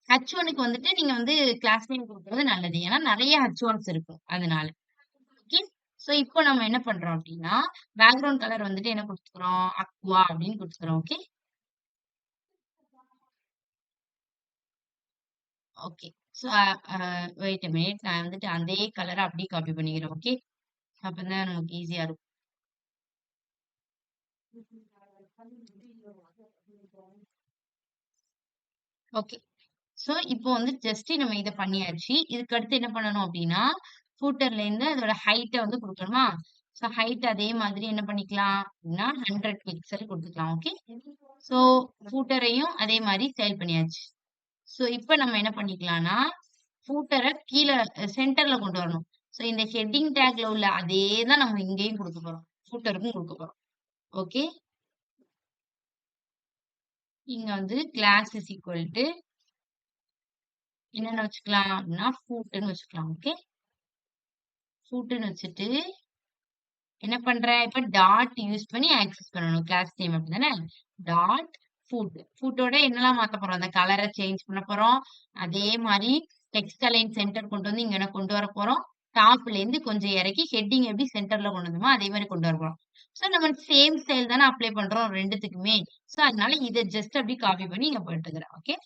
H1க்கு வந்துட்டு நீங்க வந்து கிளாஸ் நேம் குடுக்குறது நல்லது. ஏன்னா நெறைய H1ஸ் இருக்கும். அதனால. ஓகே. சோ இப்போ நம்ம என்ன பண்றோம் அப்டின்னா, பேக்கிரவுண்ட் கலர் வந்துட்டு என்ன குடுத்துக்கிறோம்? அக்வா அப்டின்னு குடுத்துக்கிறோம். Okay. Okay. So wait a minute. நான் வந்துட்டு அதே கலர அப்டியே காப்பி பண்ணிக்கிறேன். ஓகே. அப்பதான் நமக்கு ஈஸியா இருக்கும். ஓகே. சோ இப்போ வந்து ஜஸ்ட் நம்ம இத பண்ணியாச்சு. இதுக்கு அடுத்து என்ன பண்ணணும் அப்டின்னா, ஃபூட்டர்ல இருந்து அதோட ஹைட்ட வந்து குடுக்கணுமா? சோ ஹைட் அதே மாதிரி என்ன பண்ணிக்கலாம் அப்டின்னா, 100 பிக்சல் குடுத்துக்கலாம். ஓகே. சோ ஃபூட்டரையும் அதே மாரி ஸ்டைல் பண்ணியாச்சு. சோ இப்ப நம்ம என்ன பண்ணிக்கலாம்னா, ஃபூட்டர கீழ சென்டர்ல கொண்டு வரணும். சோ இந்த ஹெட்டிங் டேக்ல உள்ள அதே தான் நம்ம இங்கேயும் குடுக்க போறோம். ஃபூட்டருக்கும் குடுக்க போறோம். ஓகே. இங்க வந்து கிளாஸ் இஸ் ஈக்குவல் டு என்னன்னு வச்சுக்கலாம் அப்படின்னா ஃபூட்ன்னு வச்சுக்கலாம். ஓகே, ஃபூட்ன்னு வச்சுட்டு என்ன பண்றேன் இப்ப டாட் யூஸ் பண்ணி ஆக்சஸ் பண்ணணும் கிளாஸ் நேம் அப்படிதானே. டாட் ஃபுட்டோட என்னெல்லாம் மாத்த போறோம், அந்த கலரை சேஞ்ச் பண்ண போறோம். அதே மாதிரி டெக்ஸ்ட் அலைன் சென்டர் கொண்டு வந்து இங்க கொண்டு வர போறோம். டாப்ல இருந்து கொஞ்சம் இறக்கி ஹெட்டிங் எப்படி சென்டர்ல கொண்டு வந்தோமோ அதே மாதிரி கொண்டு வர போறோம். சோ நம்ம சேம் ஸ்டைல் தானே அப்ளை பண்றோம் ரெண்டுத்துக்குமே. சோ அதனால இதை ஜஸ்ட் அப்படி காப்பி பண்ணி இங்க போட்டுக்கிறேன். ஓகே,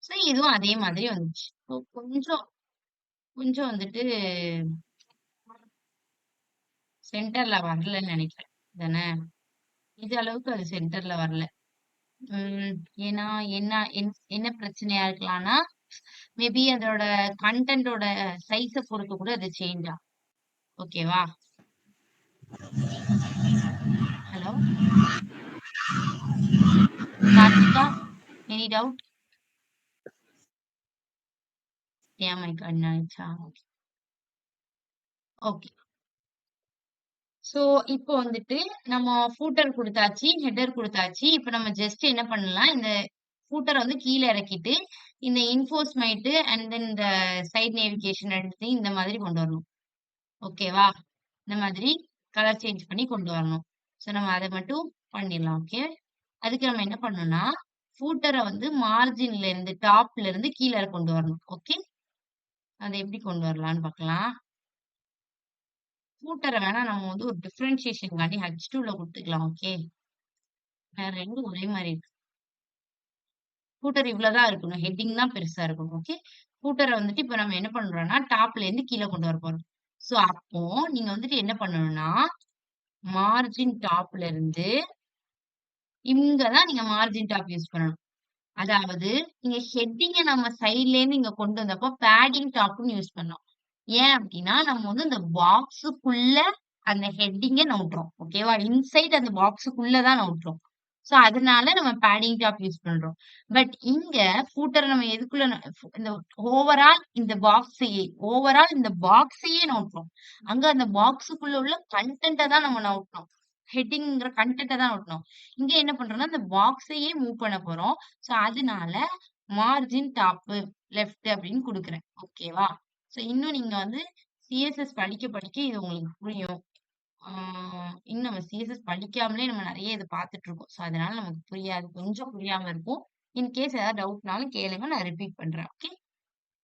சோ இதுவும் அதே மாதிரி வந்துச்சு. So கொஞ்சம் கொஞ்சம் வந்துட்டு சென்டர்ல வரலன்னு நினைக்கிறேன் தானே. இது அளவுக்கு அது சென்டர்ல வரல. உம் ஏன்னா என்ன பிரச்சனையா இருக்கலாம்னா மேபி அதோட கண்டென்ட்டோட சைஸ பொறுத்து கூட அது சேஞ்ச் ஆகும். ஓகேவா? Hello Karthika, any doubt? ஏன் மைக் அன் ஆயிடுச்சா? ஓகே, சோ இப்போ வந்துட்டு நம்ம ஃபூட்டர் குடுத்தாச்சு, ஹெடர் குடுத்தாச்சு. இப்ப நம்ம ஜஸ்ட் என்ன பண்ணலாம், இந்த ஃபூட்டர வந்து கீழ இறக்கிட்டு இந்த இன்ஃபோர்ஸ்மென்ட் அண்ட் தென் இந்த சைட் நேவிகேஷன் எடுத்து இந்த மாதிரி கொண்டு வரணும். ஓகேவா? இந்த மாதிரி கலர் சேஞ்ச் பண்ணி கொண்டு வரணும். சோ நம்ம அத மட்டும் பண்ணிடலாம். ஓகே, அதுக்கு நம்ம என்ன பண்ணணும்னா ஃபூட்டர வந்து மார்ஜின்ல இருந்து டாப்ல இருந்து கீழ கொண்டு வரணும். ஓகே, அத எப்படி கொண்டு வரலாம்னு பார்க்கலாம். ஃபூட்டர வேணா நம்ம வந்து ஒரு டிஃபரன்ஷியேஷன்காண்டி H2ல குடுத்துக்கலாம். ஓகே, ரெண்டும் ஒரே மாரி இருக்கு. ஃபூட்டர் இவ்வளவுதான் இருக்கணும். ஹெட்டிங் தான் பெருசா இருக்கணும். ஓகே, ஃபூட்டர வந்துட்டு இப்ப நம்ம என்ன பண்றோம்னா டாப்ல இருந்து கீழ கொண்டு வர போறோம். சோ அப்போ நீங்க வந்துட்டு என்ன பண்ணணும்னா மார்ஜின் டாப்ல இருந்து இங்க தான் நீங்க மார்ஜின் டாப் யூஸ் பண்ணணும். அதாவது நீங்க ஹெட்டிங்க நம்ம சைட்ல இருந்து இங்க கொண்டு வந்தப்போ பேடிங் டாப்னு யூஸ் பண்ணோம். ஏன் அப்டின்னா, நம்ம வந்து இந்த பாக்ஸுக்குள்ள அந்த ஹெட்டிங்க நவுத்துறோம். ஓகேவா? இன்சைட் அந்த பாக்ஸுக்குள்ள தான் நவுத்துறோம். சோ, அதனால நம்ம பேடிங் டாப் யூஸ் பண்றோம். பட் இங்க ஃபூட்டர நம்ம எதுக்குள்ள இந்த ஓவரால் இந்த பாக்ஸையே நவுத்துறோம். அங்க அந்த பாக்ஸுக்குள்ள உள்ள கன்டென்ட்ட தான் நம்ம நவுத்துனோம். ஹெட்டிங்ங்கிற கன்டென்ட்ட தான் நவுத்துனோம். இங்க என்ன பண்றோம்னா, இந்த பாக்ஸையே மூவ் பண்ண போறோம். சோ, அதனால மார்ஜின் டாப்பு லெஃப்ட் அப்படின்னு குடுக்குறேன். ஓகேவா? சோ இன்னும் நீங்க வந்து சிஎஸ்எஸ் படிக்க படிக்க இது உங்களுக்கு புரியும். ஆ இன்னும் நம்ம சிஎஸ்எஸ் படிக்காமலே நம்ம நெறைய இத பார்த்துட்டு இருக்கோம். சோ அதனால நமக்கு புரியாது. கொஞ்சம் புரியாம இருக்கும். இன்கேஸ் ஏதாவது டவுட்னாலும் கேளுங்க. நான் ரிப்பீட் பண்றேன். ஓகே.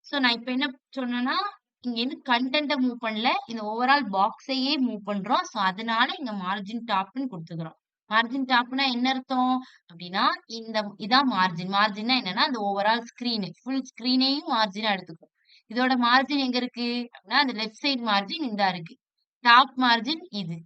சோ நான் இப்ப என்ன சொன்னேன்னா, இங்க இருந்து கன்டென்ட்ட மூவ் பண்ணல. இந்த ஓவரால் பாக்ஸையே மூவ் பண்றோம். சோ அதனால இங்க மார்ஜின் டாப்ன்னு குடுத்துக்கிறோம். மார்ஜின் டாப்னா என்ன அர்த்தம்? அப்டின்னா இதான் மார்ஜின். மார்ஜின்னா என்னன்னா, அந்த ஓவரால் ஃபுல் ஸ்கிரீனையும் மார்ஜினா எடுத்துக்கும். இதோட மார்ஜின் எங்க இருக்கு? அப்டின்னா, அந்த லெஃப்ட் சைட் மார்ஜின் இந்தா இருக்கு. டாப் மார்ஜின் இது.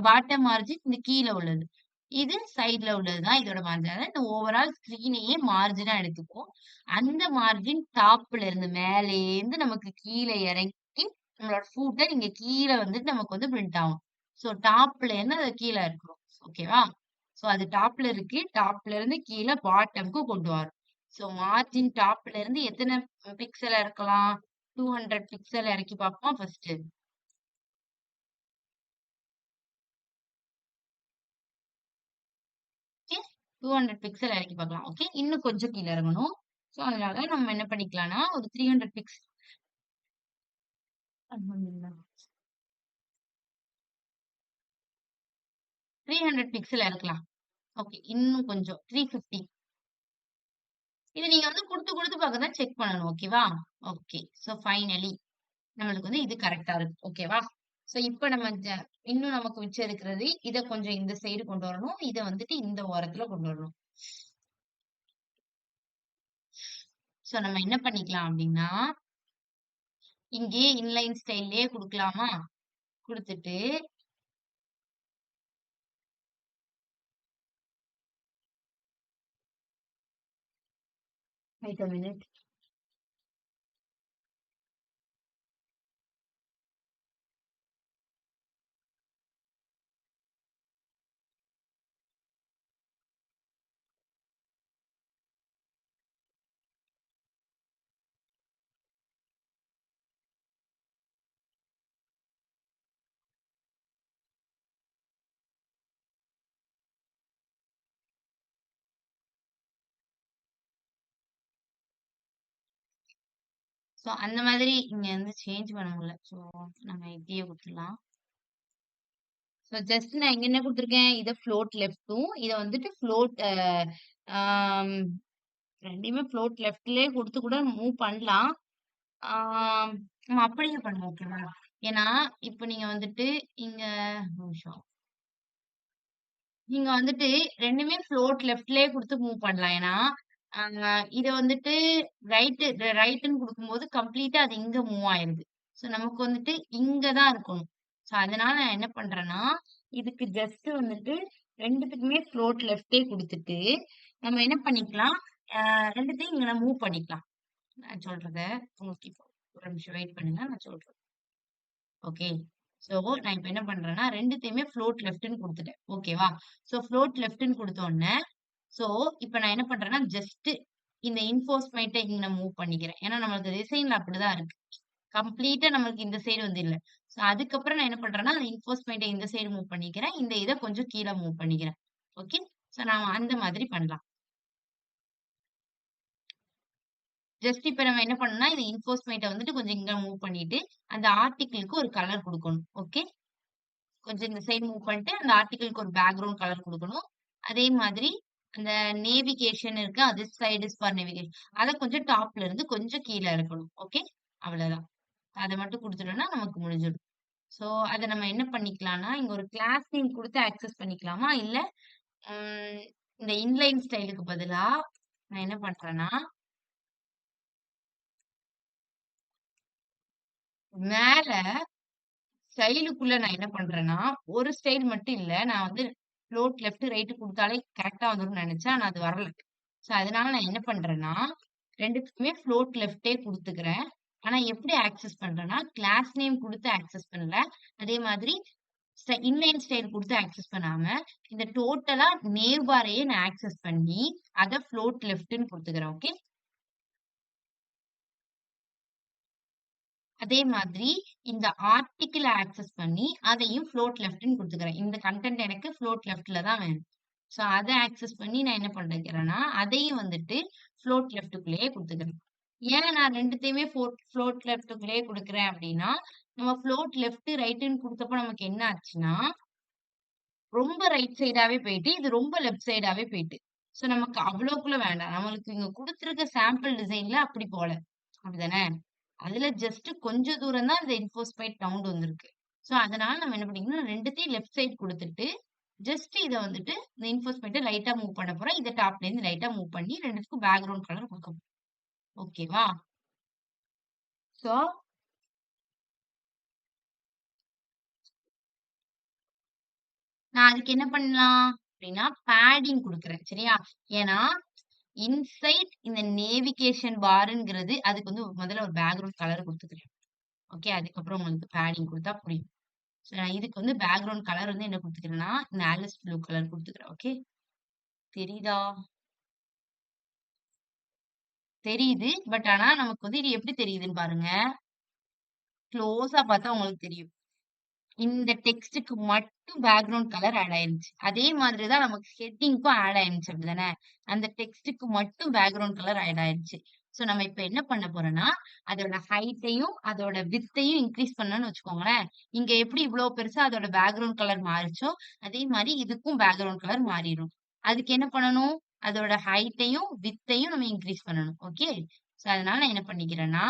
பாட்டம் மார்ஜின் இந்த கீழ உள்ளது. இது சைட்ல உள்ளது தான் இதோட மார்ஜின். அதாவது இந்த ஓவரால் ஸ்கிரீனையே மார்ஜினா எடுத்துக்கும். அந்த மார்ஜின் டாப்ல இருந்து மேலேருந்து நமக்கு கீழ இறங்கி நம்மளோட ஃபூட்டர் இங்க கீழ வந்துட்டு நமக்கு வந்து பிரிண்ட் ஆகும். சோ டாப்ல இருந்து அது கீழ இருக்கிறோம். ஓகேவா? சோ அது டாப்ல இருக்கு. டாப்ல இருந்து கீழ பாட்டம்க்கு கொண்டு வரோம். சோ மார்ஜின் டாப்ல இருந்து எத்தன பிக்சல் இறக்கலாம்? 200 பிக்சல் இறக்கி பார்ப்போமா ஃபர்ஸ்ட். ஓகே, 200 பிக்சல் இறக்கி பார்க்கலாம். ஓகே, இன்னும் கொஞ்சம் கீழ இறங்கணும். சோ அதனால நம்ம என்ன பண்ணிக்கலாம்னா ஒரு 300 பிக்ஸ் 300 பிக்சல் இறக்கலாம். ஓகே, இன்னும் கொஞ்சம் 350. இது நீங்க வந்து குடுத்து குடுத்து பார்க்க தான் செக் பண்ணணும். ஓகேவா? ஓகே. சோ ஃபைனலி நம்மளுக்கு வந்து இது கரெக்ட்டா இருக்கு. ஓகேவா? சோ இப்ப நம்ம இன்னும் நமக்கு மிச்சம் இருக்கிறது இத கொஞ்சம் இந்த சைடு கொண்டு வரணும். இத வந்துட்டு இந்த ஓரத்துல கொண்டு வரணும். சோ நம்ம என்ன பண்ணிக்கலாம் அப்டின்னா, இங்கேயே இன்லைன் ஸ்டைல்லயே குடுக்கலாமா? குடுத்துட்டு வெயிட் a minute. சோ அந்த மாதிரி இங்க வந்து சேஞ்ச் பண்ண முடியல. சோ நம்ம இப்படியே குடுத்துடலாம். சோ ஜஸ்ட் நான் இங்க என்ன குடுத்துருக்கேன்? இத ஃப்ளோட் லெஃப்ட்டும், இத வந்துட்டு ஃப்ளோட் ஆம் 2யுமே ஃப்ளோட் லெஃப்ட்லயே குடுத்து கூட மூவ் பண்ணலாம். ஆம் நம்ம அப்படியே பண்ணுவோம். ஓகேவா? ஏன்னா, இப்ப நீங்க வந்துட்டு இங்க ஒரு நிமிஷம். நீங்க வந்துட்டு 2மே ஃப்ளோட் லெஃப்ட்லயே குடுத்து மூவ் பண்ணலாம். ஏன்னா, அ இத வந்துட்டு ரைட்ன்னு குடுக்கும்போது கம்ப்ளீட்டா அது இங்க மூவ் ஆயிருது. சோ நமக்கு வந்துட்டு இங்க தான் இருக்கணும். சோ அதனால நான் என்ன பண்றேன்னா, இதுக்கு ஜஸ்ட் வந்துட்டு 2த்துக்குமே ஃப்ளோட் லெஃப்ட்டே குடுத்துட்டு, நம்ம என்ன பண்ணிக்கலாம், 2த்தையும் இங்க மூவ் பண்ணிக்கலாம். நான் சொல்றத உங்களுக்கு இப்போ ஒரு நிமிஷம் வெயிட் பண்ணுங்க. நான் சொல்றேன். ஓகே. சோ, நான் இப்ப என்ன பண்றேன்னா, 2த்தையுமே ஃப்ளோட் லெஃப்ட்ன்னு குடுத்துட்டேன். ஓகேவா? சோ, ஃப்ளோட் லெஃப்ட்ன்னு குடுத்தோனே, சோ, இப்ப நான் என்ன பண்றேன்னா, ஜஸ்ட் இந்த இன்ஃபோர்ஸ்மென்ட்ட இங்க மூவ் பண்ணிக்கிறேன். ஏன்னா, நம்மளுக்கு டிசைன்ல அப்படிதான் இருக்கு. கம்ப்ளீட்டா நம்மளுக்கு இந்த சைடு வந்து இல்ல. சோ, அதுக்கப்புறம் நான் என்ன பண்றேன்னா, அந்த இன்ஃபோர்ஸ்மென்ட்ட இந்த சைடு மூவ் பண்ணிக்கிறேன். இந்த இத கொஞ்சம் கீழ மூவ் பண்ணிக்கிறேன். ஓகே. சோ, நாம அந்த மாதிரி பண்ணலாம். ஜஸ்ட் இப்ப நம்ம என்ன பண்ணணும்னா, இந்த இன்ஃபோர்ஸ்மென்ட்ட வந்துட்டு கொஞ்சம் இங்க மூவ் பண்ணிட்டு, அந்த ஆர்டிக்கிளுக்கு ஒரு கலர் குடுக்கணும். ஓகே. கொஞ்சம் இந்த சைடு மூவ் பண்ணிட்டு, அந்த ஆர்டிகில்க்கு ஒரு பேக்கிரவுண்ட் கலர் குடுக்கணும். அதே மாதிரி அந்த நேவிகேஷன் இருக்கு. அது சைட் இஸ் ஃபார் நேவிகேஷன். அத கொஞ்சம் டாப்ல இருந்து கொஞ்சம் கீழ இருக்கணும். ஓகே. அவ்வளதான். அத மட்டும் குடுத்துட்டோம்னா நமக்கு முடிஞ்சிடும். சோ, அத நம்ம என்ன பண்ணிக்கலாம்னா, இங்க ஒரு கிளாஸ் நேம் குடுத்து ஆக்சஸ் பண்ணிக்கலாமா? இல்ல ம் இந்த இன்லைன் ஸ்டைலுக்கு பதிலா நான் என்ன பண்றேன்னா, மேல ஸ்டைலுக்குள்ள நான் என்ன பண்றேன்னா, ஒரு ஸ்டைல் மட்டும் இல்ல. நான் வந்து ஃப்ளோட் லெஃப்ட், ரைட் குடுத்தாலே கரெக்ட்டா வந்துரும்னு நெனச்சேன். ஆனா அது வரல. சோ அதனால நான் என்ன பண்றேன்னா, 2த்துக்குமே ஃப்ளோட் லெஃப்ட்டே குடுத்துக்கிறேன். ஆனா எப்படி ஆக்சஸ் பண்றேன்னா, கிளாஸ் நேம் குடுத்து ஆக்சஸ் பண்ணல. அதே மாதிரி இன்லைன் ஸ்டைல் குடுத்து ஆக்சஸ் பண்ணாம, இந்த டோட்டலா நேவ் பாரையே நான் ஆக்சஸ் பண்ணி, அத ஃப்ளோட் லெஃப்ட்ன்னு குடுத்துக்கிறேன். ஓகே. அதே மாதிரி இந்த ஆர்டிக்கிள ஆக்சஸ் பண்ணி, அதையும் ஃப்ளோட் லெஃப்ட்ன்னு குடுத்துக்கிறேன். இந்த கன்டென்ட் எனக்கு ஃப்ளோட் லெஃப்ட்ல தான் வேணும். சோ அத ஆக்சஸ் பண்ணி நான் என்ன பண்ணிக்கிறேன்னா, அதையும் வந்துட்டு ஃப்ளோட் லெஃப்ட்குள்ளேயே குடுத்துக்கிறேன். ஏன் நான் 2த்தையுமே ஃப்ளோட் லெஃப்ட்குள்ளேயே குடுக்குறேன் அப்டின்னா, நம்ம ஃப்ளோட் லெஃப்ட், ரைட்ன்னு குடுத்தப்ப நமக்கு என்ன ஆச்சுன்னா, ரொம்ப ரைட் சைடாவே போயிட்டு, இது ரொம்ப லெஃப்ட் சைடாவே போயிட்டு. சோ நமக்கு அவ்வளோக்குள்ள வேண்டாம். நம்மளுக்கு இங்க குடுத்திருக்க சாம்பிள் டிசைன்ல அப்படி போல. அப்படிதானே? அதுல ஜஸ்ட் கொஞ்சம் தூரம் தான் இந்த இன்ஃபோஸ்பைட் ரவுண்ட் வந்திருக்கு. சோ, அதனால நம்ம என்ன பண்ணிக்கணும் 2த்தையும் லெஃப்ட் சைட் குடுத்துட்டு, ஜஸ்ட் இத வந்துட்டு இந்த இன்ஃபோஸ்பைட்ட லைட்டா மூவ் பண்ண போறோம். இத டாப்ல இருந்து லைட்டா மூவ் பண்ணி 2த்துக்கும் பேக்கிரவுண்ட் கலர் குடுக்க போறோம். ஓகேவா? சோ, நான் அதுக்கு என்ன பண்ணலாம்? அப்படின்னா, பேடிங் குடுக்குறேன். சரியா? ஏன்னா, இன்சைட் இந்த நேவிகேஷன் பார்ங்கிறது அதுக்கு வந்து முதல்ல ஒரு பேக்கிரவுண்ட் கலர் குடுத்துக்கிறேன். ஓகே. அதுக்கப்புறம் உங்களுக்கு பேடிங் குடுத்தா புரியும். சோ, நான் இதுக்கு வந்து பேக்கிரவுண்ட் கலர் வந்து என்ன குடுத்துக்கிறேன்னா, இந்த ஆலிஸ் ப்ளூ கலர் குடுத்துக்கிறேன். ஓகே. தெரியுதா? தெரியுது. பட் ஆனா நமக்கு வந்து இது எப்படி தெரியுதுன்னு பாருங்க. க்ளோஸா பார்த்தா உங்களுக்கு தெரியும். இந்த டெக்ஸ்ட்க்கு மட்டும் பேக்கிரவுண்ட் கலர் ஆட் ஆயிருச்சு. அதே மாதிரி தான் நமக்கு ஹெட்டிங்க்கும் ஆட் ஆயிருந்துச்சு அப்படிதானே? அந்த டெக்ஸ்ட்க்கு மட்டும் பேக்கிரவுண்ட் கலர் ஆட் ஆயிருச்சு. சோ நம்ம இப்ப என்ன பண்ண போறோம்னா, அதோட ஹைட்டையும், அதோட விட்த்தையும் இன்கிரீஸ் பண்ணோம்னு வச்சுக்கோங்களேன். இங்க எப்படி இவ்ளோ பெருசா அதோட பேக்கிரவுண்ட் கலர் மாறுச்சோ, அதே மாரி இதுக்கும் பேக்கிரவுண்ட் கலர் மாறிரும். அதுக்கு என்ன பண்ணணும்? அதோட ஹைட்டையும், விட்த்தையும் நம்ம இன்கிரீஸ் பண்ணணும். ஓகே? சோ அதனால நான் என்ன பண்ணிக்கிறேன்னா,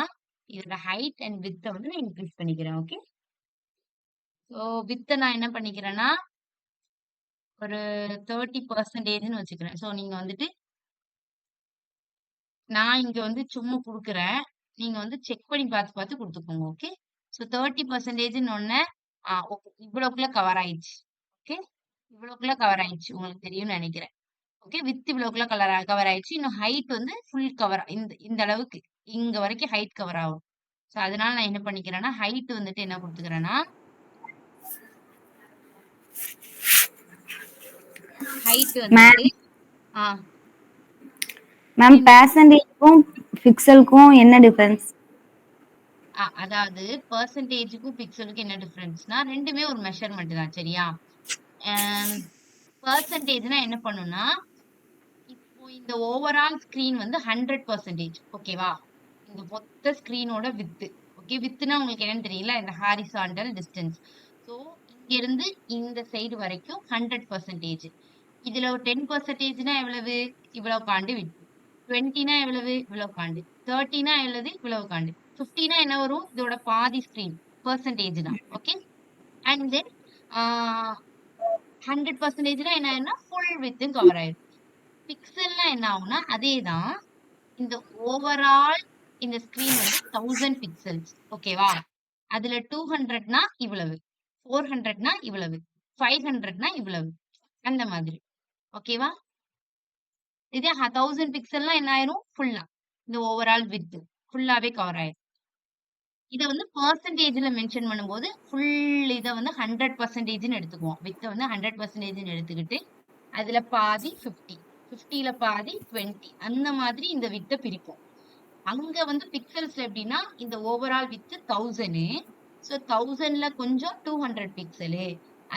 இதோட ஹைட் அண்ட் விட்த்த வந்து நான் இன்கிரீஸ் பண்ணிக்கிறேன். ஓகே? ஸோ வித்த நான் என்ன பண்ணிக்கிறேன்னா, ஒரு 30%ன்னு வச்சுக்கிறேன். ஸோ நீங்க வந்துட்டு நான் இங்க வந்து சும்மா குடுக்குறேன். நீங்க வந்து செக் பண்ணி பார்த்து பார்த்து குடுத்துக்கோங்க. ஓகே. ஸோ 30%ன்னொன்னே, ஓகே. இவ்வளோக்குள்ள கவர் ஆயிடுச்சு. ஓகே. இவ்வளோக்குள்ள கவர் ஆயிடுச்சு. உங்களுக்கு தெரியும்னு நெனைக்கிறேன். ஓகே. வித் இவ்வளோக்குள்ள கவர் ஆயிடுச்சு. இன்னும் ஹைட் வந்து ஃபுல் கவர் இந்த இந்த அளவுக்கு. இங்க வரைக்கும் ஹைட் கவர் ஆகும். ஸோ அதனால நான் என்ன பண்ணிக்கிறேன்னா, ஹைட் வந்துட்டு என்ன குடுத்துக்கிறேன்னா, ஹைட் வந்துட்டு மேம் ஆ மேம் புரியுது. பெர்சன்டேஜ்க்கும் பிக்சலுக்கும் என்ன டிஃபரன்ஸ்? அதாவது பெர்சன்டேஜ்க்கும் பிக்சலுக்கும் என்ன டிஃபரன்ஸ்னா 2மே ஒரு மெஷர்மென்ட் தான் சரியா? அம் பெர்சன்டேஜ்னா என்ன பண்ணும்னா, இப்போ இந்த ஓவரால் ஸ்க்ரீன் வந்து 100% ஓகேவா? இந்த மொத்த ஸ்கிரீனோட வித்து. ஓகே. வித்துனா உங்களுக்கு என்னன்னு தெரியல. இந்த ஹாரிசான்டல் டிஸ்டன்ஸ். ஸோ இங்க இருந்து இந்த சைடு வரைக்கும் 100%. இதுல ஒரு 10%னா எவ்வளவு? இவ்வளவு காண்டு வித்து. 20னா எவ்வளவு? இவ்வளவு காண்டு. 30னா எவ்வளவு? இவ்வளவு காண்டு. 50னா என்ன வரும்? இதோட பாதி ஸ்கிரீன். பெர்சன்டேஜ் தான். ஓகே. அண்ட் தென் 100%னா என்ன ஆயிரும்னா ஃபுல் வித்தும் கவர் ஆயிரும். பிக்சல்னா என்ன ஆகும்னா அதேதான். இந்த ஓவரால் இந்த ஸ்கிரீன் வந்து 1000 பிக்சல்ஸ். ஓகேவா? அதுல 200னா இவ்வளவு. 400னா இவ்வளவு. 500னா இவ்வளவு. அந்த மாதிரி. ஓகேவா? இதே 1000 பிக்சல்னா என்ன ஆயிரும்? ஃபுல்லா. இந்த ஓவரால் விட்த் ஃபுல்லாவே கவர் ஆயிரும். இத வந்து பெர்சன்டேஜ்ல மென்ஷன் பண்ணும்போது, ஃபுல் இத வந்து 100%ன்னு எடுத்துக்குவோம். வித்த வந்து 100%ன்னு எடுத்துக்கிட்டு, அதுல பாதி 50. 50ல பாதி 20. அந்த மாதிரி இந்த வித்த பிரிப்போம். அங்க வந்து பிக்சல்ஸ்ல எப்படின்னா, இந்த ஓவரால் வித் 1000. ஸோ 1000ல கொஞ்சம் 200 பிக்சலு.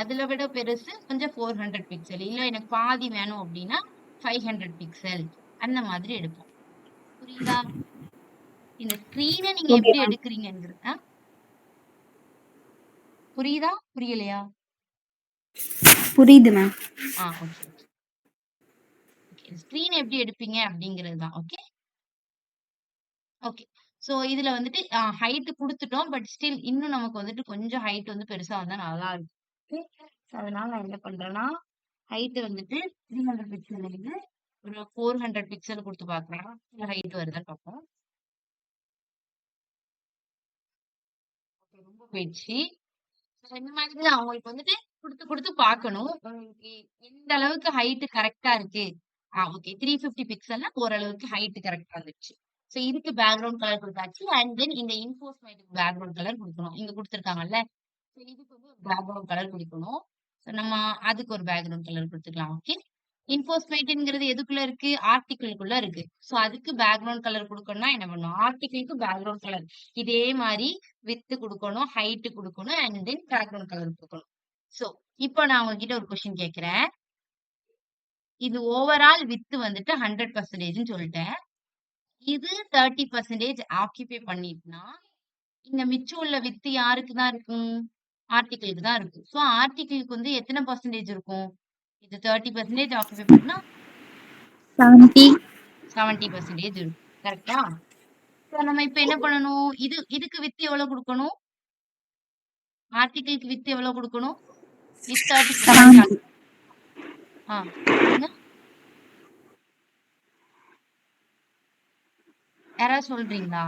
அதுல விட பெருசு கொஞ்சம் 400 பிக்சல். இல்ல எனக்கு பாதி வேணும் அப்படின்னா 500 பிக்சல். அந்த மாதிரி எடுப்போம். புரியுதா? இந்த ஸ்கிரீன நீங்க ஓகே எப்படி மேம். எடுக்குறீங்கங்கிறது புரியுதா? புரியலையா? புரியுது மேம். ஓகே. ஸ்கிரீன் எப்படி எடுப்பீங்க அப்படிங்கிறது தான். ஓகே. ஓகே. சோ இதுல வந்துட்டு ஹைட் குடுத்துட்டோம். பட் ஸ்டில் இன்னும் நமக்கு வந்துட்டு கொஞ்சம் ஹைட் வந்து பெருசா வந்தா நல்லா இருக்கும். ஓகே. சோ அதனால நான் என்ன பண்றேன்னா, ஹைட் வந்துட்டு 300 பிக்சல் இருந்து ஒரு 400 பிக்சல் குடுத்து பார்க்கலாம். ஹைட் வருதான்னு பார்ப்போம். ரொம்ப போயிடுச்சு. இந்த மாதிரி தான் அவங்களுக்கு வந்துட்டு குடுத்து குடுத்து பார்க்கணும். உங்களுக்கு எந்த அளவுக்கு ஹைட் கரெக்ட்டா இருக்கு. ஓகே. 350 பிக்சல்னா ஓரளவுக்கு ஹைட் கரெக்ட்டா வந்துருச்சு. சோ இதுக்கு பேக்கிரவுண்ட் கலர் குடுத்தாச்சு. அண்ட் தென் இந்த இன்ஃபோர்ஸ்மென்ட்க்கு பேக்கிரவுண்ட் கலர் குடுக்கணும். இங்க குடுத்துருக்காங்கல்ல. சோ இதுக்கு வந்து ஒரு பேக்கிரவுண்ட் கலர் குடுக்கணும். சோ நம்ம அதுக்கு ஒரு பேக்கிரவுண்ட் கலர் குடுத்துக்கலாம். ஓகே. இன்ஃபோர்ஸ்மென்ட்ங்கிறது எதுக்குள்ள இருக்கு? ஆர்டிக்கிள்குள்ள இருக்கு. சோ அதுக்கு பேக்கிரவுண்ட் கலர் குடுக்கணும்னா என்ன பண்ணணும்? ஆர்டிக்கிள்க்கு பேக்கிரவுண்ட் கலர். இதே மாரி விட்த் குடுக்கணும், ஹைட் குடுக்கணும், அண்ட் தென் பேக்கிரவுண்ட் கலர் குடுக்கணும். சோ இப்போ நான் உங்ககிட்ட ஒரு கொஸ்டின் கேட்கிறேன். இது ஓவரால் விட்த் வந்துட்டு 100%ன்னு சொல்லிட்டேன். இது 30% ஆக்கியூபை பண்ணிட்டுனா, இந்த மிச்சம் உள்ள விட்த் யாருக்கு தான் இருக்கும்? ஆர்டிக்கிள்க்கு தான் இருக்கும். சோ ஆர்டிக்கிள்க்கு வந்து எத்தன பெர்சன்டேஜ் இருக்கும்? இது 30% ஆக்கியூபை பண்ணா 70. 70% இருக்கும். கரெக்ட்டா? சோ நம்ம இப்ப என்ன பண்ணணும்? இதுக்கு விட்த் எவ்வளவு குடுக்கணும்? ஆர்டிக்கிள்க்கு விட்த் எவ்வளவு குடுக்கணும்? வித் 30% 70. சொல்லுங்க. யாராவது சொல்றீங்களா?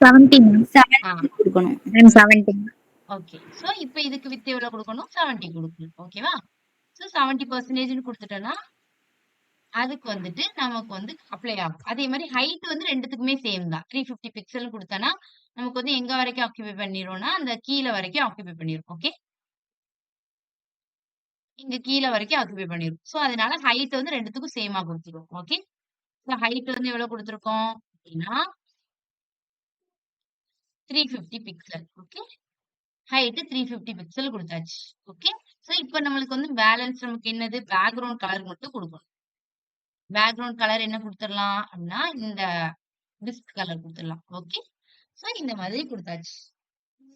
70 மேம். ஆ 70 குடுக்கணும். மேம் 70. ஓகே. சோ இப்ப இதுக்கு வித் எவ்வளவு குடுக்கணும்? 70 குடுக்கணும். ஓகேவா? சோ 70%ன்னு குடுத்துட்டோம்னா, அதுக்கு வந்துட்டு நமக்கு வந்து அப்ளை ஆகும். அதே மாரி ஹைட் வந்து 2த்துக்குமே சேம் தான். 350 பிக்சல்னு குடுத்தோம்னா, நமக்கு வந்து எங்க வரைக்கும் ஆக்கியூபை பண்ணிரும்னா, அந்த கீழ வரைக்கும் ஆக்கியூபை பண்ணிரும். ஓகே. இங்க கீழ வரைக்கும் ஆக்கியூபை பண்ணிரும். சோ அதனால ஹைட் வந்து 2த்துக்கும் சேமா குடுத்துருவோம். ஓகே. சோ ஹைட் வந்து எவ்வளவு குடுத்துருக்கோம்? அப்படின்னா 350 பிக்சல். ஓகே. ஹைட் 350 பிக்சல் குடுத்தாச்சு. ஓகே. சோ இப்ப நம்மளுக்கு வந்து பேலன்ஸ் நமக்கு என்னது? பேக்கிரவுண்ட் கலர் மட்டும் குடுக்கணும். பேக்கிரவுண்ட் கலர் என்ன குடுத்துறலாம்? அப்படின்னா, இந்த டிஸ்க் கலர் குடுத்துடலாம். ஓகே. சோ இந்த மாதிரி குடுத்தாச்சு.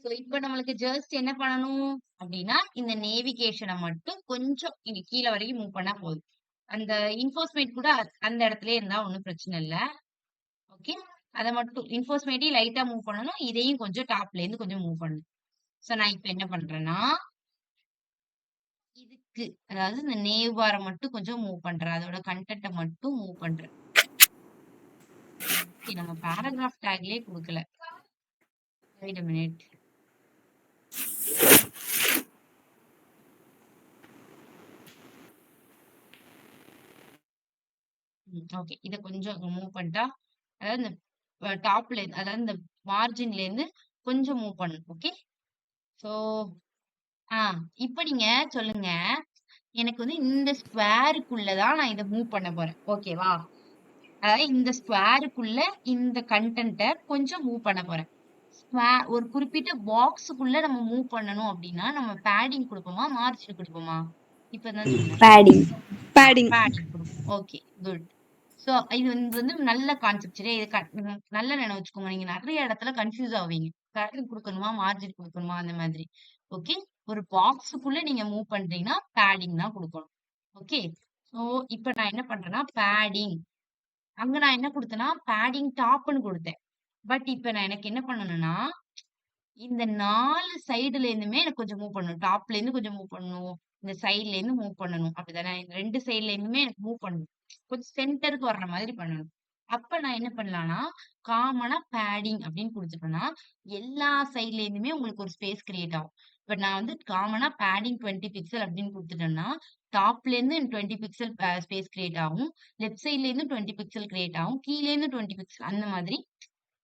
சோ இப்ப நம்மளுக்கு ஜஸ்ட் என்ன பண்ணணும்? அப்படின்னா, இந்த நேவிகேஷன மட்டும் கொஞ்சம் இங்க கீழ வரைக்கும் மூவ் பண்ணா போதும். அந்த இன்ஃபோர்ஸ்மென்ட் கூட அந்த இடத்திலேயே இருந்தா ஒண்ணும் பிரச்சனை இல்ல. ஓகே. அத மட்டும் இன்ஃபோர்ஸ்மென்ட்டையும் லைட்டா மூவ் பண்ணணும். இதையும் கொஞ்சம் டாப்ல இருந்து கொஞ்சம் மூவ் பண்ணணும். சோ நான் இப்ப என்ன பண்றேன்னா, இதுக்கு அதாவது இந்த நேவ் பார மட்டும் கொஞ்சம் மூவ் பண்றேன். அதோட கன்டென்ட்ட மட்டும் மூவ் பண்றேன். ஓகே. நம்ம பேராகிராஃப் டேக்லயே குடுக்கல. Wait a minute. ஓகே. இத கொஞ்சம் மூவ் பண்ணிட்டா, அதாவது இந்த டாப்ல அதாவது இந்த மார்ஜின்ல இருந்து கொஞ்சம் மூவ் பண்ணணும். ஓகே. சோ ஆ இப்ப நீங்க சொல்லுங்க. எனக்கு வந்து இந்த ஸ்கொயருக்குள்ள தான் நான் இத மூவ் பண்ண போறேன். ஓகேவா? அதாவது இந்த ஸ்கொயருக்குள்ள இந்த கன்டென்ட்ட கொஞ்சம் மூவ் பண்ண போறேன். ஒரு குறிப்பிட்ட பாக்ஸுக்குள்ள நம்ம மூவ் பண்ணணும் அப்டின்னா, நம்ம பேடிங் குடுப்போமா? மார்ஜின் குடுப்போமா? இப்ப தான் சொன்னேன். பேடிங். பேடிங். பேடிங் குடுப்போம். ஓகே. குட். சோ இது வந்து நல்ல கான்செப்ட் சரியா? இது நல்லா ஞாபகம் வச்சுக்கோங்க. நீங்க நெறைய இடத்துல கன்ஃப்யூஸ் ஆவீங்க. பேட்டர்ன் குடுக்கணுமா? மார்ஜின் குடுக்கணுமா? அந்த மாதிரி. ஓகே. ஒரு பாக்ஸுக்குள்ள நீங்க மூவ் பண்றீங்கன்னா, பேடிங் தான் குடுக்கணும். ஓகே. சோ இப்ப நான் என்ன பண்றேன்னா, பேடிங் அங்க நான் என்ன குடுத்தேன்னா, பேடிங் டாப்ன்னு குடுத்தேன். பட் இப்ப நான் எனக்கு என்ன பண்ணணும்னா, இந்த 4 சைடுல இருந்துமே எனக்கு கொஞ்சம் மூவ் பண்ணணும். டாப்ல இருந்து கொஞ்சம் மூவ் பண்ணணும். இந்த சைட்ல இருந்து மூவ் பண்ணணும். அப்படிதானே? 2 சைட்ல இருந்துமே எனக்கு மூவ் பண்ணணும். கொஞ்சம் சென்டருக்கு வர்ற மாதிரி பண்ணணும். அப்ப நான் என்ன பண்ணலாம்னா, காமனா பேடிங் அப்படின்னு குடுத்துட்டோம்னா, எல்லா சைட்ல இருந்துமே உங்களுக்கு ஒரு ஸ்பேஸ் கிரியேட் ஆகும். இப்ப நான் வந்து காமனா பேடிங் 20 பிக்சல் அப்படின்னு குடுத்துட்டேன்னா, டாப்ல இருந்து 20 பிக்சல் ஸ்பேஸ் கிரியேட் ஆகும். லெஃப்ட் சைட்ல இருந்து 20 பிக்சல் கிரியேட் ஆகும். கீழ இருந்து 20 பிக்சல் அந்த மாதிரி